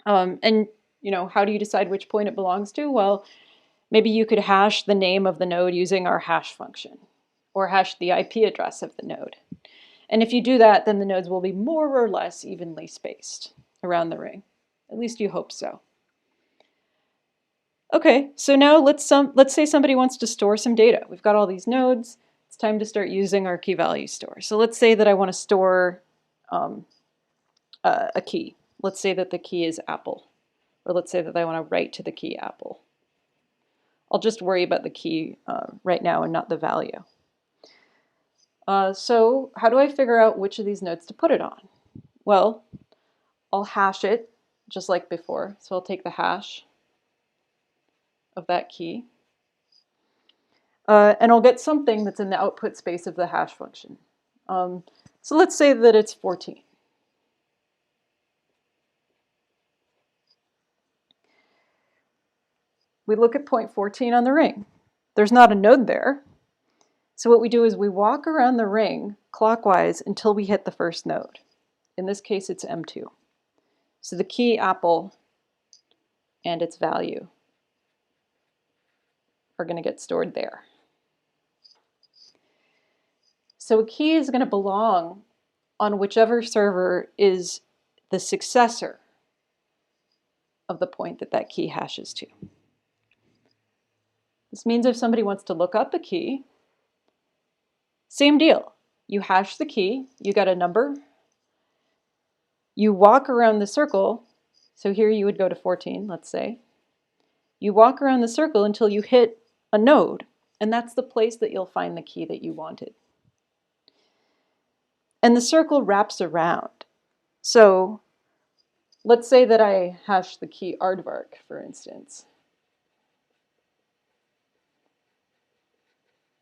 And how do you decide which point it belongs to? Well, maybe you could hash the name of the node using our hash function, or hash the IP address of the node. And if you do that, then the nodes will be more or less evenly spaced around the ring. At least you hope so. Okay, so now let's say somebody wants to store some data. We've got all these nodes. It's time to start using our key value store. So let's say that I want to store a key. Let's say that the key is Apple, Or let's say that I want to write to the key apple. I'll just worry about the key right now and not the value. So how do I figure out which of these nodes to put it on? Well, I'll hash it just like before. So I'll take the hash of that key. And I'll get something that's in the output space of the hash function. So let's say that it's 14. We look at point 14 on the ring. There's not a node there. So what we do is we walk around the ring clockwise until we hit the first node. In this case, it's M2. So the key apple and its value are going to get stored there. So a key is going to belong on whichever server is the successor of the point that that key hashes to. This means if somebody wants to look up a key, same deal. You hash the key, you got a number, you walk around the circle, so here you would go to 14, let's say. You walk around the circle until you hit a node, and that's the place that you'll find the key that you wanted. And the circle wraps around. So let's say that I hash the key aardvark, for instance.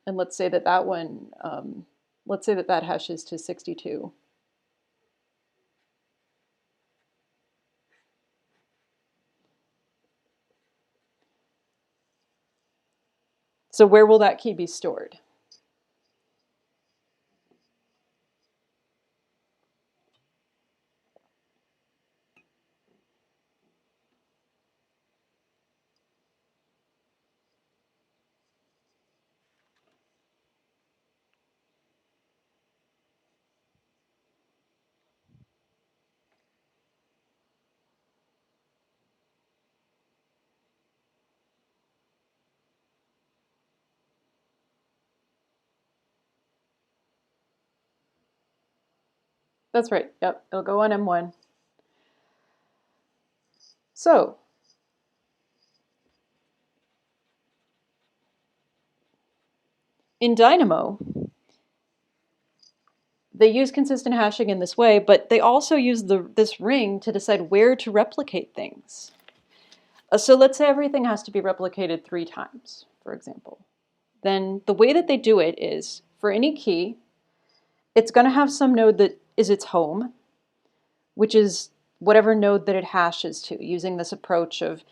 And let's say that that one, let's say that that hashes to 62. So where will that key be stored? That's right, yep, it'll go on M1. So, in Dynamo, they use consistent hashing in this way, but they also use this ring to decide where to replicate things. So let's say everything has to be replicated 3 times, for example. Then the way that they do it is, for any key, it's going to have some node that is its home, which is whatever node that it hashes to, using this approach of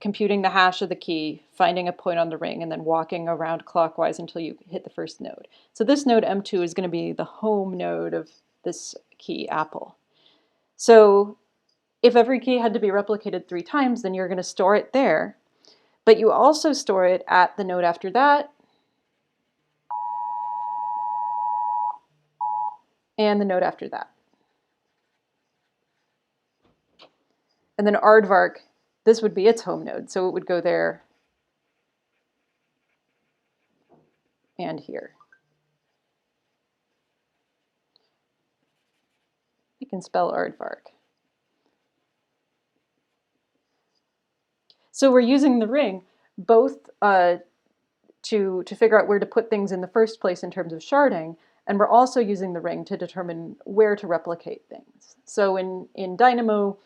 computing the hash of the key, finding a point on the ring, and then walking around clockwise until you hit the first node. So this node M2 is going to be the home node of this key apple. So if every key had to be replicated 3 times, then you're going to store it there, but you also store it at the node after that, and the node after that. And then aardvark, this would be its home node, so it would go there and here. You can spell aardvark. So we're using the ring both to figure out where to put things in the first place in terms of sharding, and we're also using the ring to determine where to replicate things. So in Dynamo,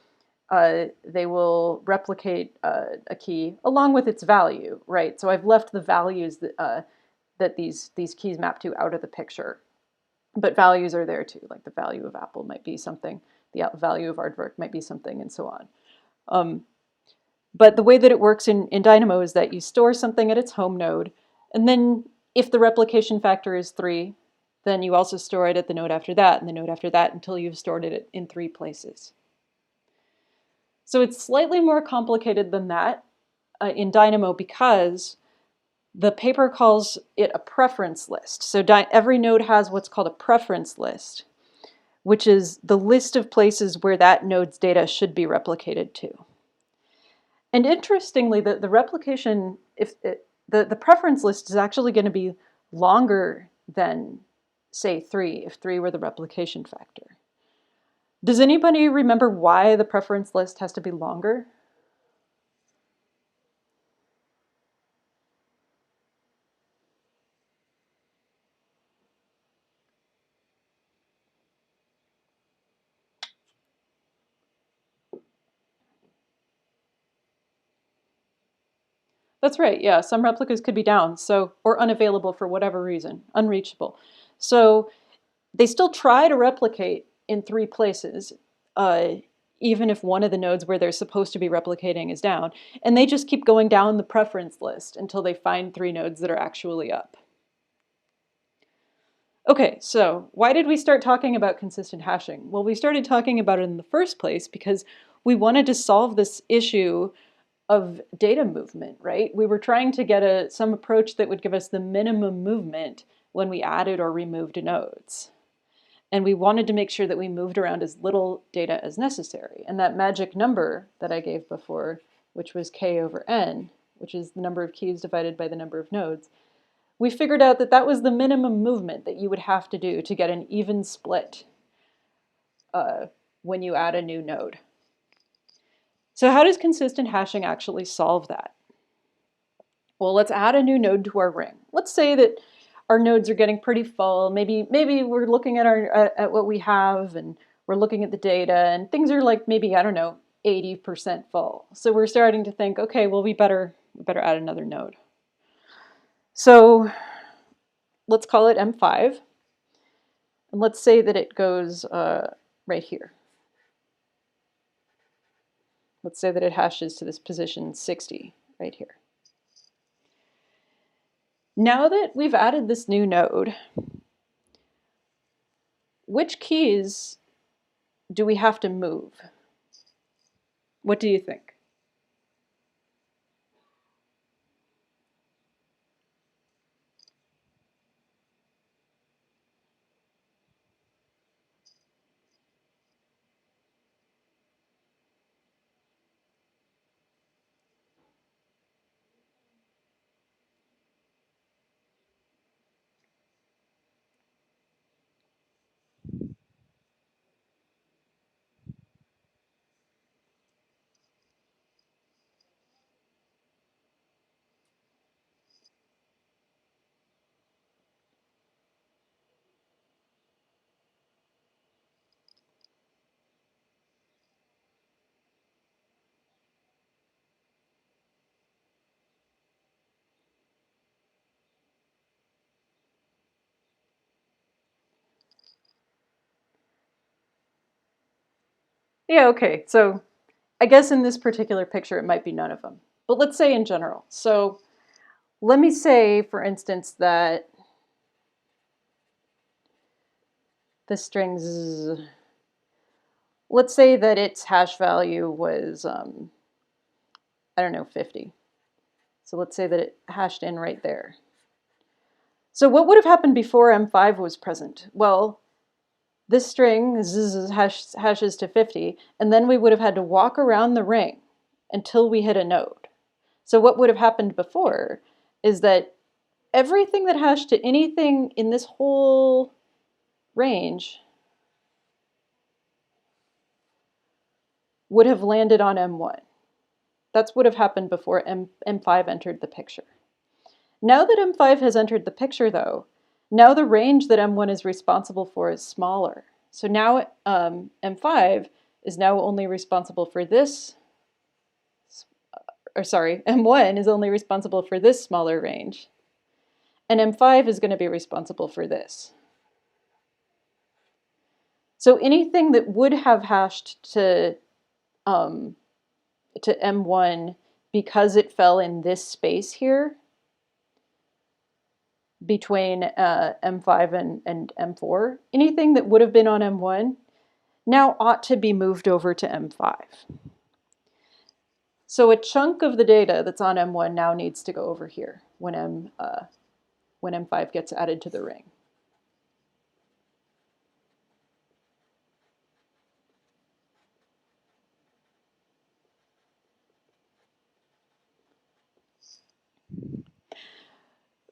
they will replicate a key along with its value, right? So I've left the values that these keys map to out of the picture, but values are there too, like the value of apple might be something, the value of aardvark might be something, and so on. But the way that it works in Dynamo is that you store something at its home node, and then if the replication factor is 3, then you also store it at the node after that and the node after that until you've stored it in 3 places. So it's slightly more complicated than that in Dynamo because the paper calls it a preference list. So every node has what's called a preference list, which is the list of places where that node's data should be replicated to. And interestingly, the replication, the preference list is actually going to be longer than, say, 3, if 3 were the replication factor. Does anybody remember why the preference list has to be longer? That's right, yeah. Some replicas could be down, or unavailable for whatever reason, unreachable. So they still try to replicate in 3 places, even if one of the nodes where they're supposed to be replicating is down. And they just keep going down the preference list until they find 3 nodes that are actually up. Okay, so why did we start talking about consistent hashing? Well, we started talking about it in the first place because we wanted to solve this issue of data movement, right? We were trying to get some approach that would give us the minimum movement when we added or removed nodes. And we wanted to make sure that we moved around as little data as necessary. And that magic number that I gave before, which was k over n, which is the number of keys divided by the number of nodes, we figured out that that was the minimum movement that you would have to do to get an even split when you add a new node. So how does consistent hashing actually solve that? Well, let's add a new node to our ring. Let's say that our nodes are getting pretty full. Maybe we're looking at what we have, and we're looking at the data, and things are like maybe, I don't know, 80% full. So we're starting to think, okay, well, we better add another node. So let's call it M5, and let's say that it goes right here. Let's say that it hashes to this position 60 right here. Now that we've added this new node, which keys do we have to move? What do you think? Yeah, okay, so I guess in this particular picture it might be none of them, but let's say in general. So let me say, for instance, that the strings, let's say that its hash value was, I don't know, 50. So let's say that it hashed in right there. So what would have happened before M5 was present? Well, this string hashes to 50, and then we would have had to walk around the ring until we hit a node. So what would have happened before is that everything that hashed to anything in this whole range would have landed on M1. That's what would have happened before M5 entered the picture. Now that M5 has entered the picture, though, now the range that M1 is responsible for is smaller. So now M5 is now only responsible for this, or sorry, M1 is only responsible for this smaller range, and M5 is going to be responsible for this. So anything that would have hashed to M1 because it fell in this space here between M5 and M4, anything that would have been on M1 now ought to be moved over to M5. So a chunk of the data that's on M1 now needs to go over here when M5 gets added to the ring.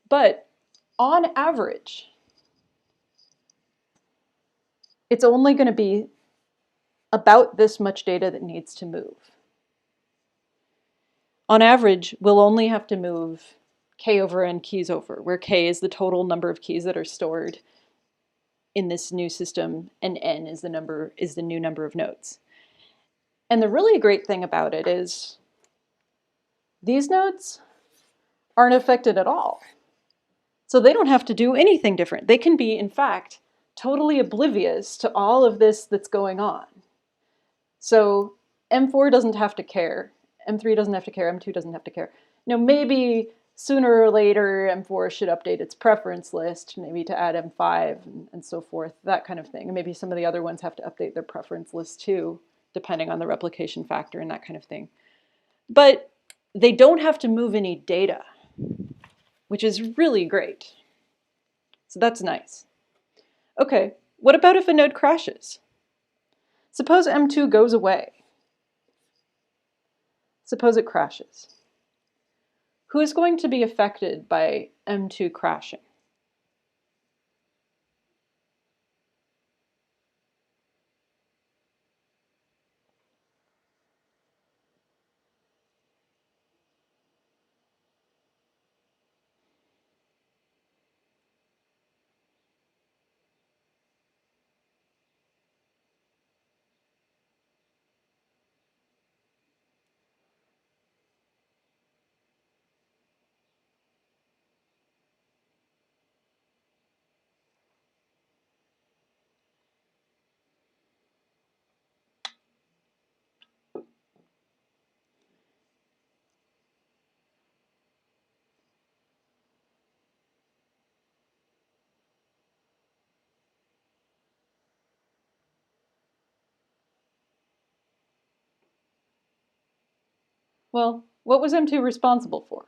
But on average, it's only going to be about this much data that needs to move. On average, we'll only have to move k over n keys over, where k is the total number of keys that are stored in this new system, and n is the new number of nodes. And the really great thing about it is these nodes aren't affected at all. So they don't have to do anything different. They can be, in fact, totally oblivious to all of this that's going on. So M4 doesn't have to care. M3 doesn't have to care. M2 doesn't have to care. You know, maybe sooner or later M4 should update its preference list, maybe to add M5 and so forth, that kind of thing. And maybe some of the other ones have to update their preference list too, depending on the replication factor and that kind of thing. But they don't have to move any data, which is really great. So that's nice. Okay, what about if a node crashes? Suppose M2 goes away. Suppose it crashes. Who is going to be affected by M2 crashing? Well, what was M2 responsible for?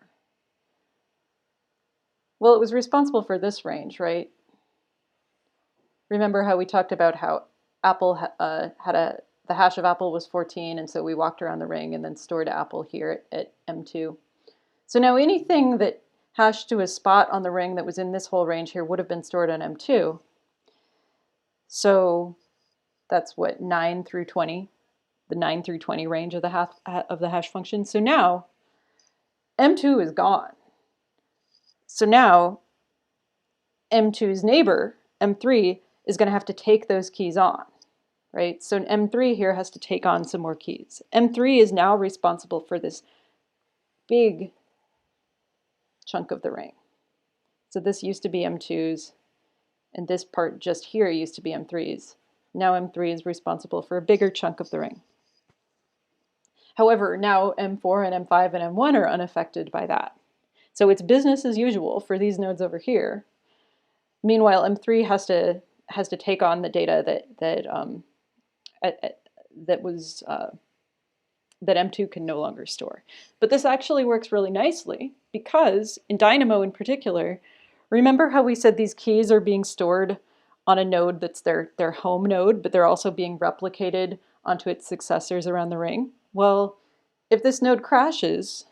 Well, it was responsible for this range, right? Remember how we talked about how Apple the hash of Apple was 14, and so we walked around the ring and then stored Apple here at M2. So now anything that hashed to a spot on the ring that was in this whole range here would have been stored on M2. So that's what, 9 through 20, the 9 through 20 range of the hash function. So now M2 is gone. So now M2's neighbor, M3, is going to have to take those keys on, right? So M3 here has to take on some more keys. M3 is now responsible for this big chunk of the ring. So this used to be M2's, and this part just here used to be M3's. Now M3 is responsible for a bigger chunk of the ring. However, now M4 and M5 and M1 are unaffected by that. So it's business as usual for these nodes over here. Meanwhile, M3 has to take on the data that M2 can no longer store. But this actually works really nicely because in Dynamo in particular, remember how we said these keys are being stored on a node that's their home node, but they're also being replicated onto its successors around the ring? Well, if this node crashes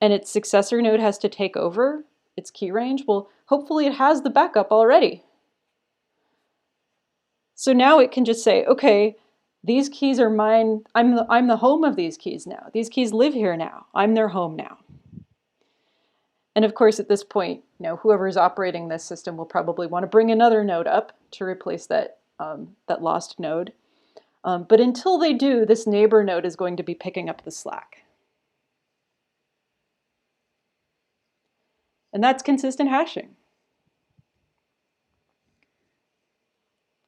and its successor node has to take over its key range, well, hopefully it has the backup already. So now it can just say, okay, these keys are mine. I'm the home of these keys now. These keys live here now. I'm their home now. And of course, at this point, you know, whoever's operating this system will probably want to bring another node up to replace that lost node. But until they do, this neighbor node is going to be picking up the slack. And that's consistent hashing.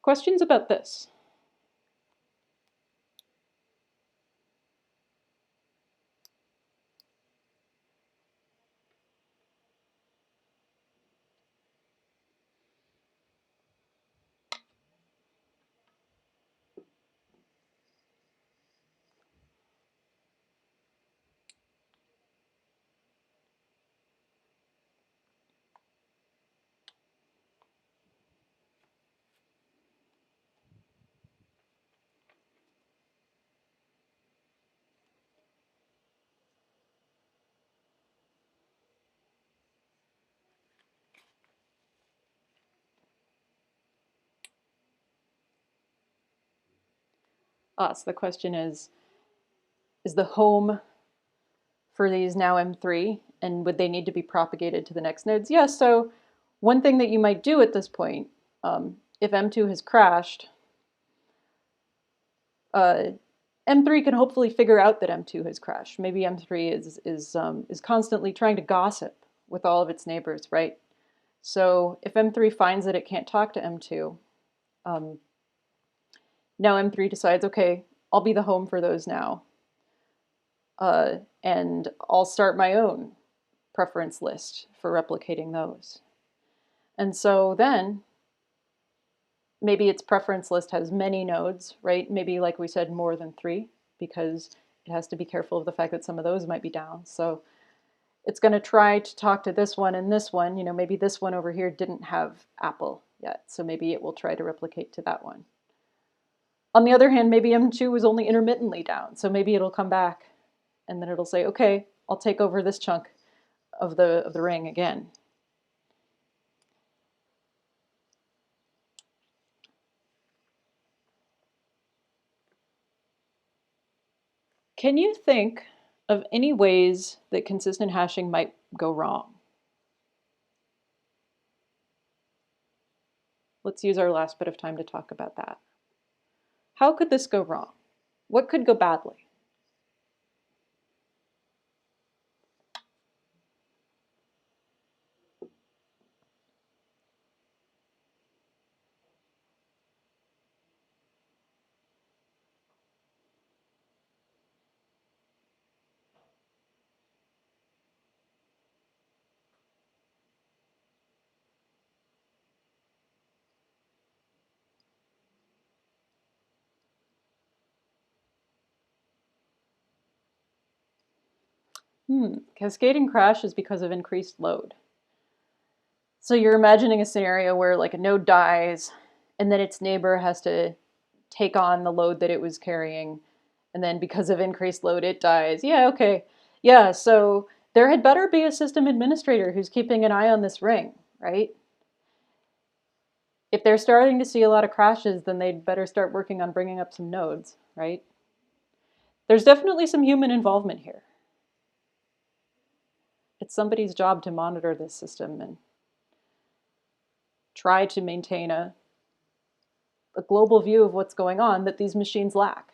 Questions about this? So the question is the home for these now M3, and would they need to be propagated to the next nodes? Yeah, so one thing that you might do at this point, if M2 has crashed, M3 can hopefully figure out that M2 has crashed. Maybe M3 is constantly trying to gossip with all of its neighbors, right? So if M3 finds that it can't talk to M2, now M3 decides, okay, I'll be the home for those now. And I'll start my own preference list for replicating those. And so then maybe its preference list has many nodes, right? Maybe, like we said, more than 3, because it has to be careful of the fact that some of those might be down. So it's going to try to talk to this one and this one. You know, maybe this one over here didn't have Apple yet, so maybe it will try to replicate to that one. On the other hand, maybe M2 was only intermittently down, so maybe it'll come back and then it'll say, okay, I'll take over this chunk of the ring again. Can you think of any ways that consistent hashing might go wrong? Let's use our last bit of time to talk about that. How could this go wrong? What could go badly? Cascading crash is because of increased load. So you're imagining a scenario where like a node dies and then its neighbor has to take on the load that it was carrying, and then because of increased load it dies. Yeah, okay. Yeah, so there had better be a system administrator who's keeping an eye on this ring, right? If they're starting to see a lot of crashes, then they'd better start working on bringing up some nodes, right? There's definitely some human involvement here. It's somebody's job to monitor this system and try to maintain a global view of what's going on that these machines lack.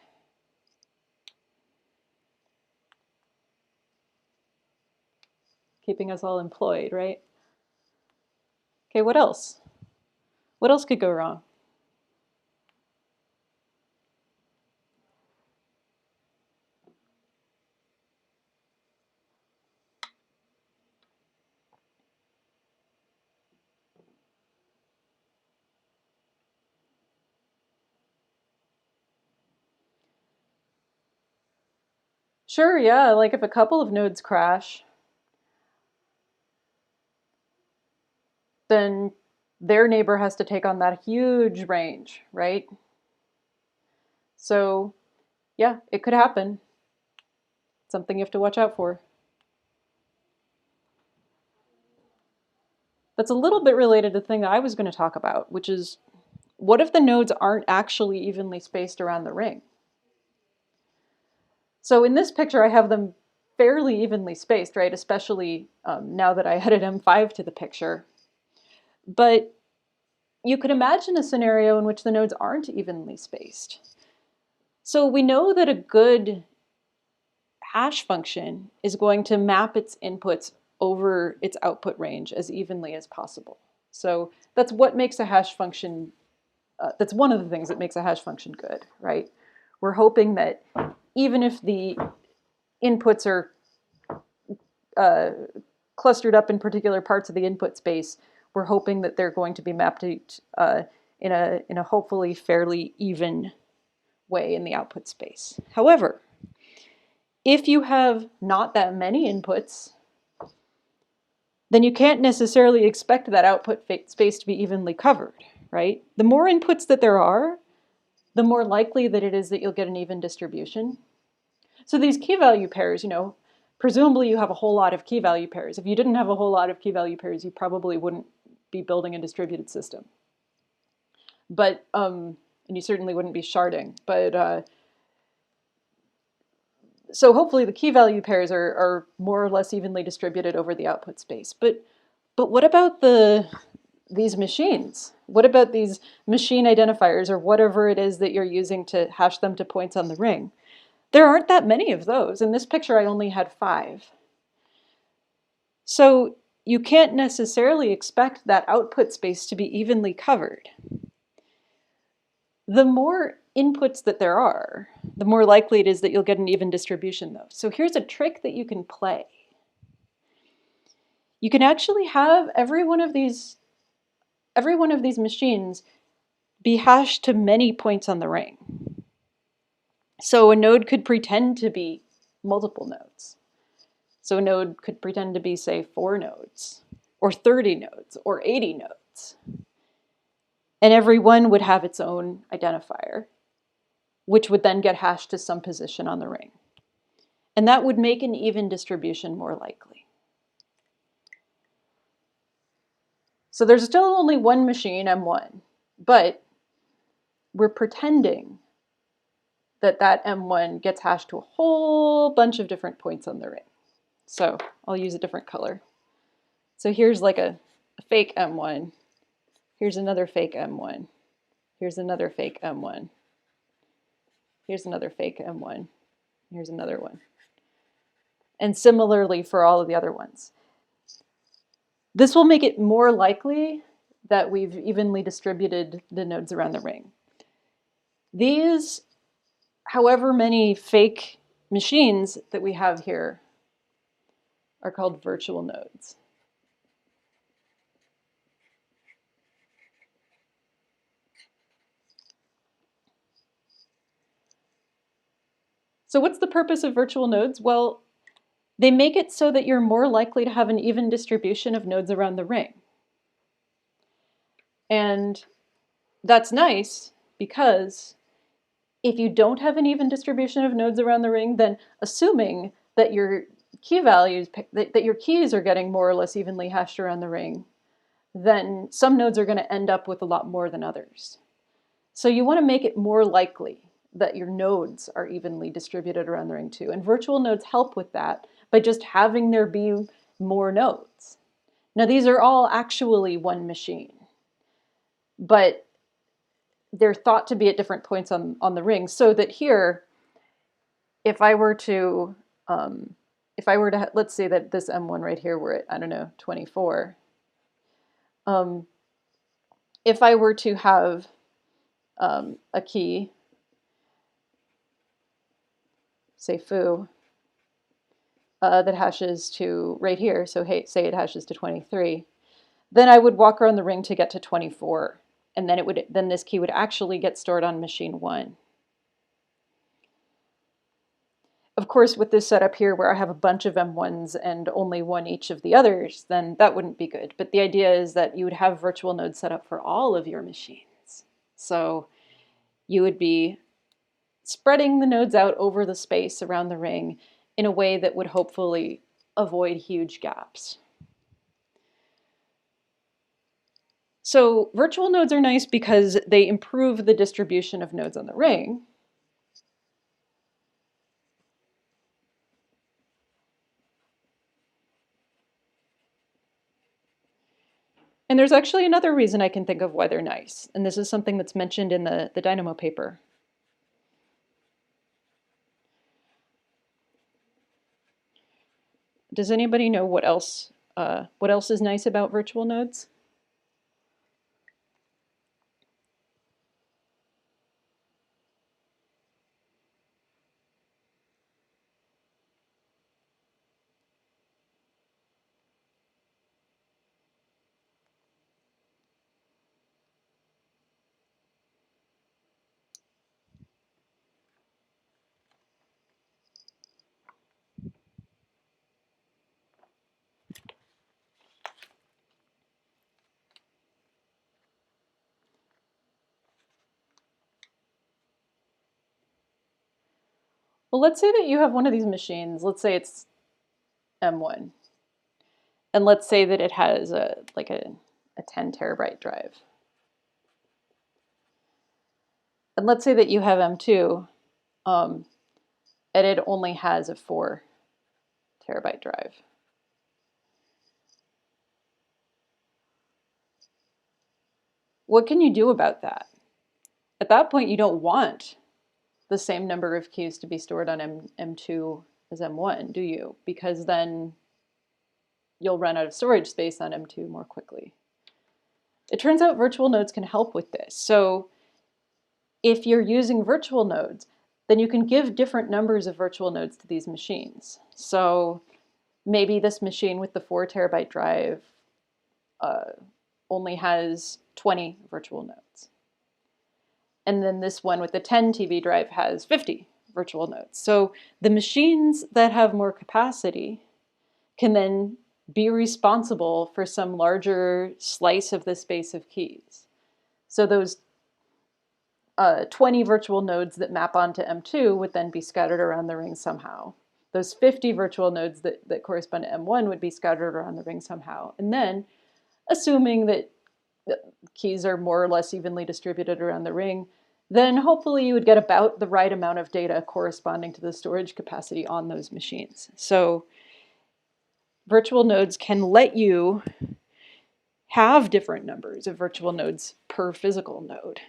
Keeping us all employed, right? Okay, what else? What else could go wrong? Sure, yeah, like if a couple of nodes crash, then their neighbor has to take on that huge range, right? So, yeah, it could happen. Something you have to watch out for. That's a little bit related to the thing that I was going to talk about, which is what if the nodes aren't actually evenly spaced around the ring? So in this picture, I have them fairly evenly spaced, right? Especially now that I added M5 to the picture. But you could imagine a scenario in which the nodes aren't evenly spaced. So we know that a good hash function is going to map its inputs over its output range as evenly as possible. So that's what makes a hash function, that's one of the things that makes a hash function good, right? We're hoping that even if the inputs are clustered up in particular parts of the input space, we're hoping that they're going to be mapped in a hopefully fairly even way in the output space. However, if you have not that many inputs, then you can't necessarily expect that output space to be evenly covered, right? The more inputs that there are, the more likely that it is that you'll get an even distribution. So these key value pairs, you know, presumably you have a whole lot of key value pairs. If you didn't have a whole lot of key value pairs, you probably wouldn't be building a distributed system. But, and you certainly wouldn't be sharding. But So hopefully the key value pairs are more or less evenly distributed over the output space. But what about these machines? What about these machine identifiers or whatever it is that you're using to hash them to points on the ring? There aren't that many of those. In this picture, I only had 5. So you can't necessarily expect that output space to be evenly covered. The more inputs that there are, the more likely it is that you'll get an even distribution though. So here's a trick that you can play. You can actually have every one of these machines be hashed to many points on the ring. So a node could pretend to be multiple nodes. So a node could pretend to be, say, 4 nodes, or 30 nodes, or 80 nodes. And every one would have its own identifier, which would then get hashed to some position on the ring. And that would make an even distribution more likely. So there's still only one machine, M1, but we're pretending that that M1 gets hashed to a whole bunch of different points on the ring. So I'll use a different color. So here's like a fake M1. Here's another fake M1. Here's another fake M1. Here's another fake M1. Here's another one. And similarly for all of the other ones. This will make it more likely that we've evenly distributed the nodes around the ring. These, however many fake machines that we have here, are called virtual nodes. So what's the purpose of virtual nodes? Well, they make it so that you're more likely to have an even distribution of nodes around the ring. And that's nice because if you don't have an even distribution of nodes around the ring, then assuming that your key values, that your keys are getting more or less evenly hashed around the ring, then some nodes are going to end up with a lot more than others. So you want to make it more likely that your nodes are evenly distributed around the ring too. And virtual nodes help with that by just having there be more nodes. Now these are all actually one machine, but they're thought to be at different points on the ring, so that here, if I were to, let's say that this M1 right here, we're at, I don't know, 24. If I were to have a key, say foo, that hashes to right here, so hey, say it hashes to 23, then I would walk around the ring to get to 24, and then this key would actually get stored on machine 1. Of course, with this setup here where I have a bunch of M1s and only one each of the others, then that wouldn't be good. But the idea is that you would have virtual nodes set up for all of your machines. So you would be spreading the nodes out over the space around the ring in a way that would hopefully avoid huge gaps. So virtual nodes are nice because they improve the distribution of nodes on the ring. And there's actually another reason I can think of why they're nice, and this is something that's mentioned in the Dynamo paper. Does anybody know what else is nice about virtual nodes? Well, let's say that you have one of these machines. Let's say it's M1. And let's say that it has a 10 terabyte drive. And let's say that you have M2, and it only has a 4 terabyte drive. What can you do about that? At that point, you don't want the same number of keys to be stored on M2 as M1, do you? Because then you'll run out of storage space on M2 more quickly. It turns out virtual nodes can help with this. So if you're using virtual nodes, then you can give different numbers of virtual nodes to these machines. So maybe this machine with the 4 terabyte drive only has 20 virtual nodes. And then this one with the 10 TB drive has 50 virtual nodes. So the machines that have more capacity can then be responsible for some larger slice of the space of keys. So those 20 virtual nodes that map onto M2 would then be scattered around the ring somehow. Those 50 virtual nodes that correspond to M1 would be scattered around the ring somehow. And then, assuming that keys are more or less evenly distributed around the ring, then hopefully you would get about the right amount of data corresponding to the storage capacity on those machines. So virtual nodes can let you have different numbers of virtual nodes per physical node.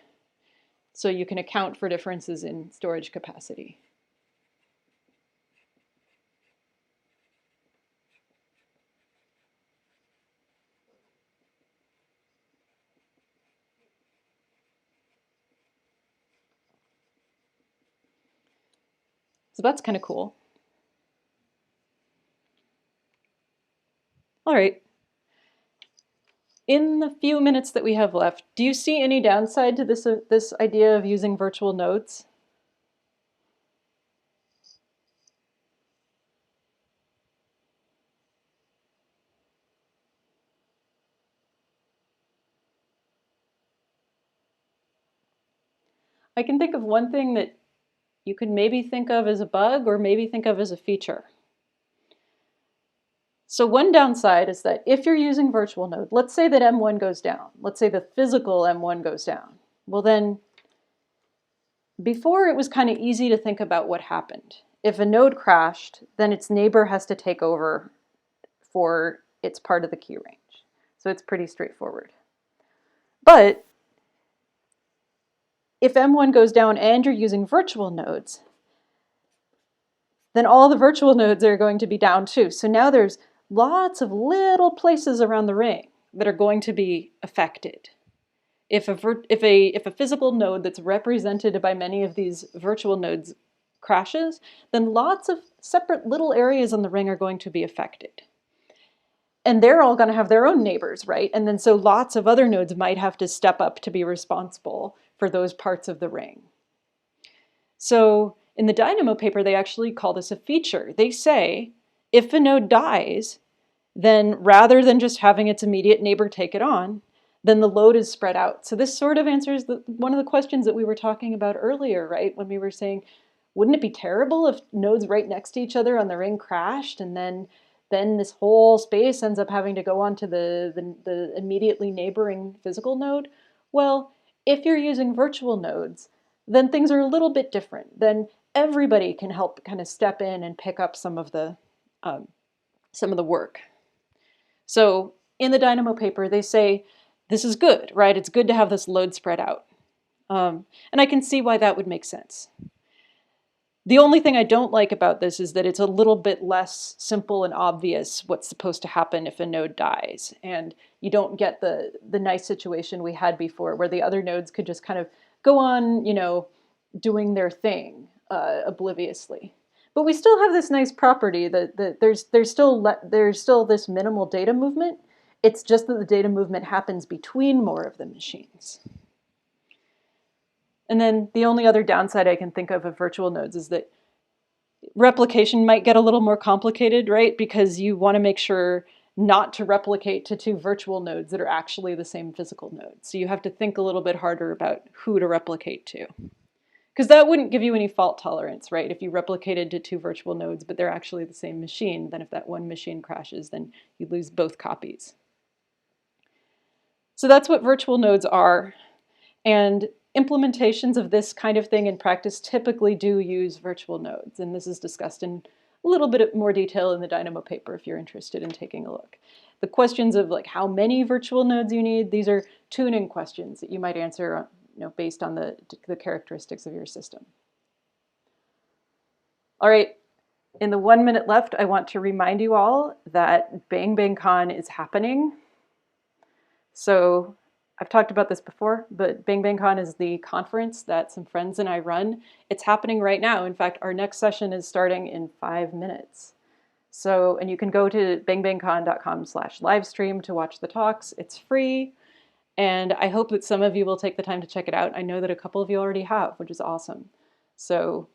So you can account for differences in storage capacity. So that's kind of cool. All right. In the few minutes that we have left, do you see any downside to this idea of using virtual nodes? I can think of one thing that you could maybe think of as a bug or maybe think of as a feature. So one downside is that if you're using virtual node, let's say that M1 goes down. Let's say the physical M1 goes down. Well then, before it was kind of easy to think about what happened. If a node crashed, then its neighbor has to take over for its part of the key range. So it's pretty straightforward. But if M1 goes down and you're using virtual nodes, then all the virtual nodes are going to be down too. So now there's lots of little places around the ring that are going to be affected. If a physical node that's represented by many of these virtual nodes crashes, then lots of separate little areas on the ring are going to be affected. And they're all going to have their own neighbors, right? And then so lots of other nodes might have to step up to be responsible for those parts of the ring. So in the Dynamo paper, they actually call this a feature. They say, if a node dies, then rather than just having its immediate neighbor take it on, then the load is spread out. So this sort of answers one of the questions that we were talking about earlier, right? When we were saying, wouldn't it be terrible if nodes right next to each other on the ring crashed and then this whole space ends up having to go onto the immediately neighboring physical node? Well, if you're using virtual nodes, then things are a little bit different. Then everybody can help kind of step in and pick up some of the work. So in the Dynamo paper, they say, this is good, right? It's good to have this load spread out. And I can see why that would make sense. The only thing I don't like about this is that it's a little bit less simple and obvious what's supposed to happen if a node dies. And you don't get the nice situation we had before where the other nodes could just kind of go on, doing their thing obliviously. But we still have this nice property that there's still this minimal data movement. It's just that the data movement happens between more of the machines. And then the only other downside I can think of virtual nodes is that replication might get a little more complicated, right? Because you want to make sure not to replicate to two virtual nodes that are actually the same physical node. So you have to think a little bit harder about who to replicate to. Because that wouldn't give you any fault tolerance, right? If you replicated to two virtual nodes, but they're actually the same machine, then if that one machine crashes, then you lose both copies. So that's what virtual nodes are. And implementations of this kind of thing in practice typically do use virtual nodes, and this is discussed in a little bit more detail in the Dynamo paper if you're interested in taking a look. The questions of like how many virtual nodes you need, these are tuning questions that you might answer based on the characteristics of your system. All right, in the 1 minute left, I want to remind you all that Bang Bang Con is happening. So I've talked about this before, but Bang Bang Con is the conference that some friends and I run. It's happening right now. In fact, our next session is starting in 5 minutes. So, and you can go to bangbangcon.com/livestream to watch the talks. It's free. And I hope that some of you will take the time to check it out. I know that a couple of you already have, which is awesome. So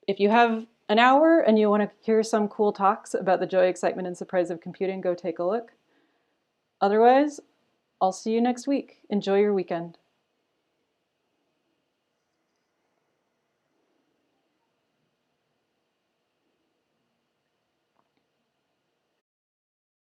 if you have an hour and you want to hear some cool talks about the joy, excitement, and surprise of computing, go take a look. Otherwise, I'll see you next week. Enjoy your weekend.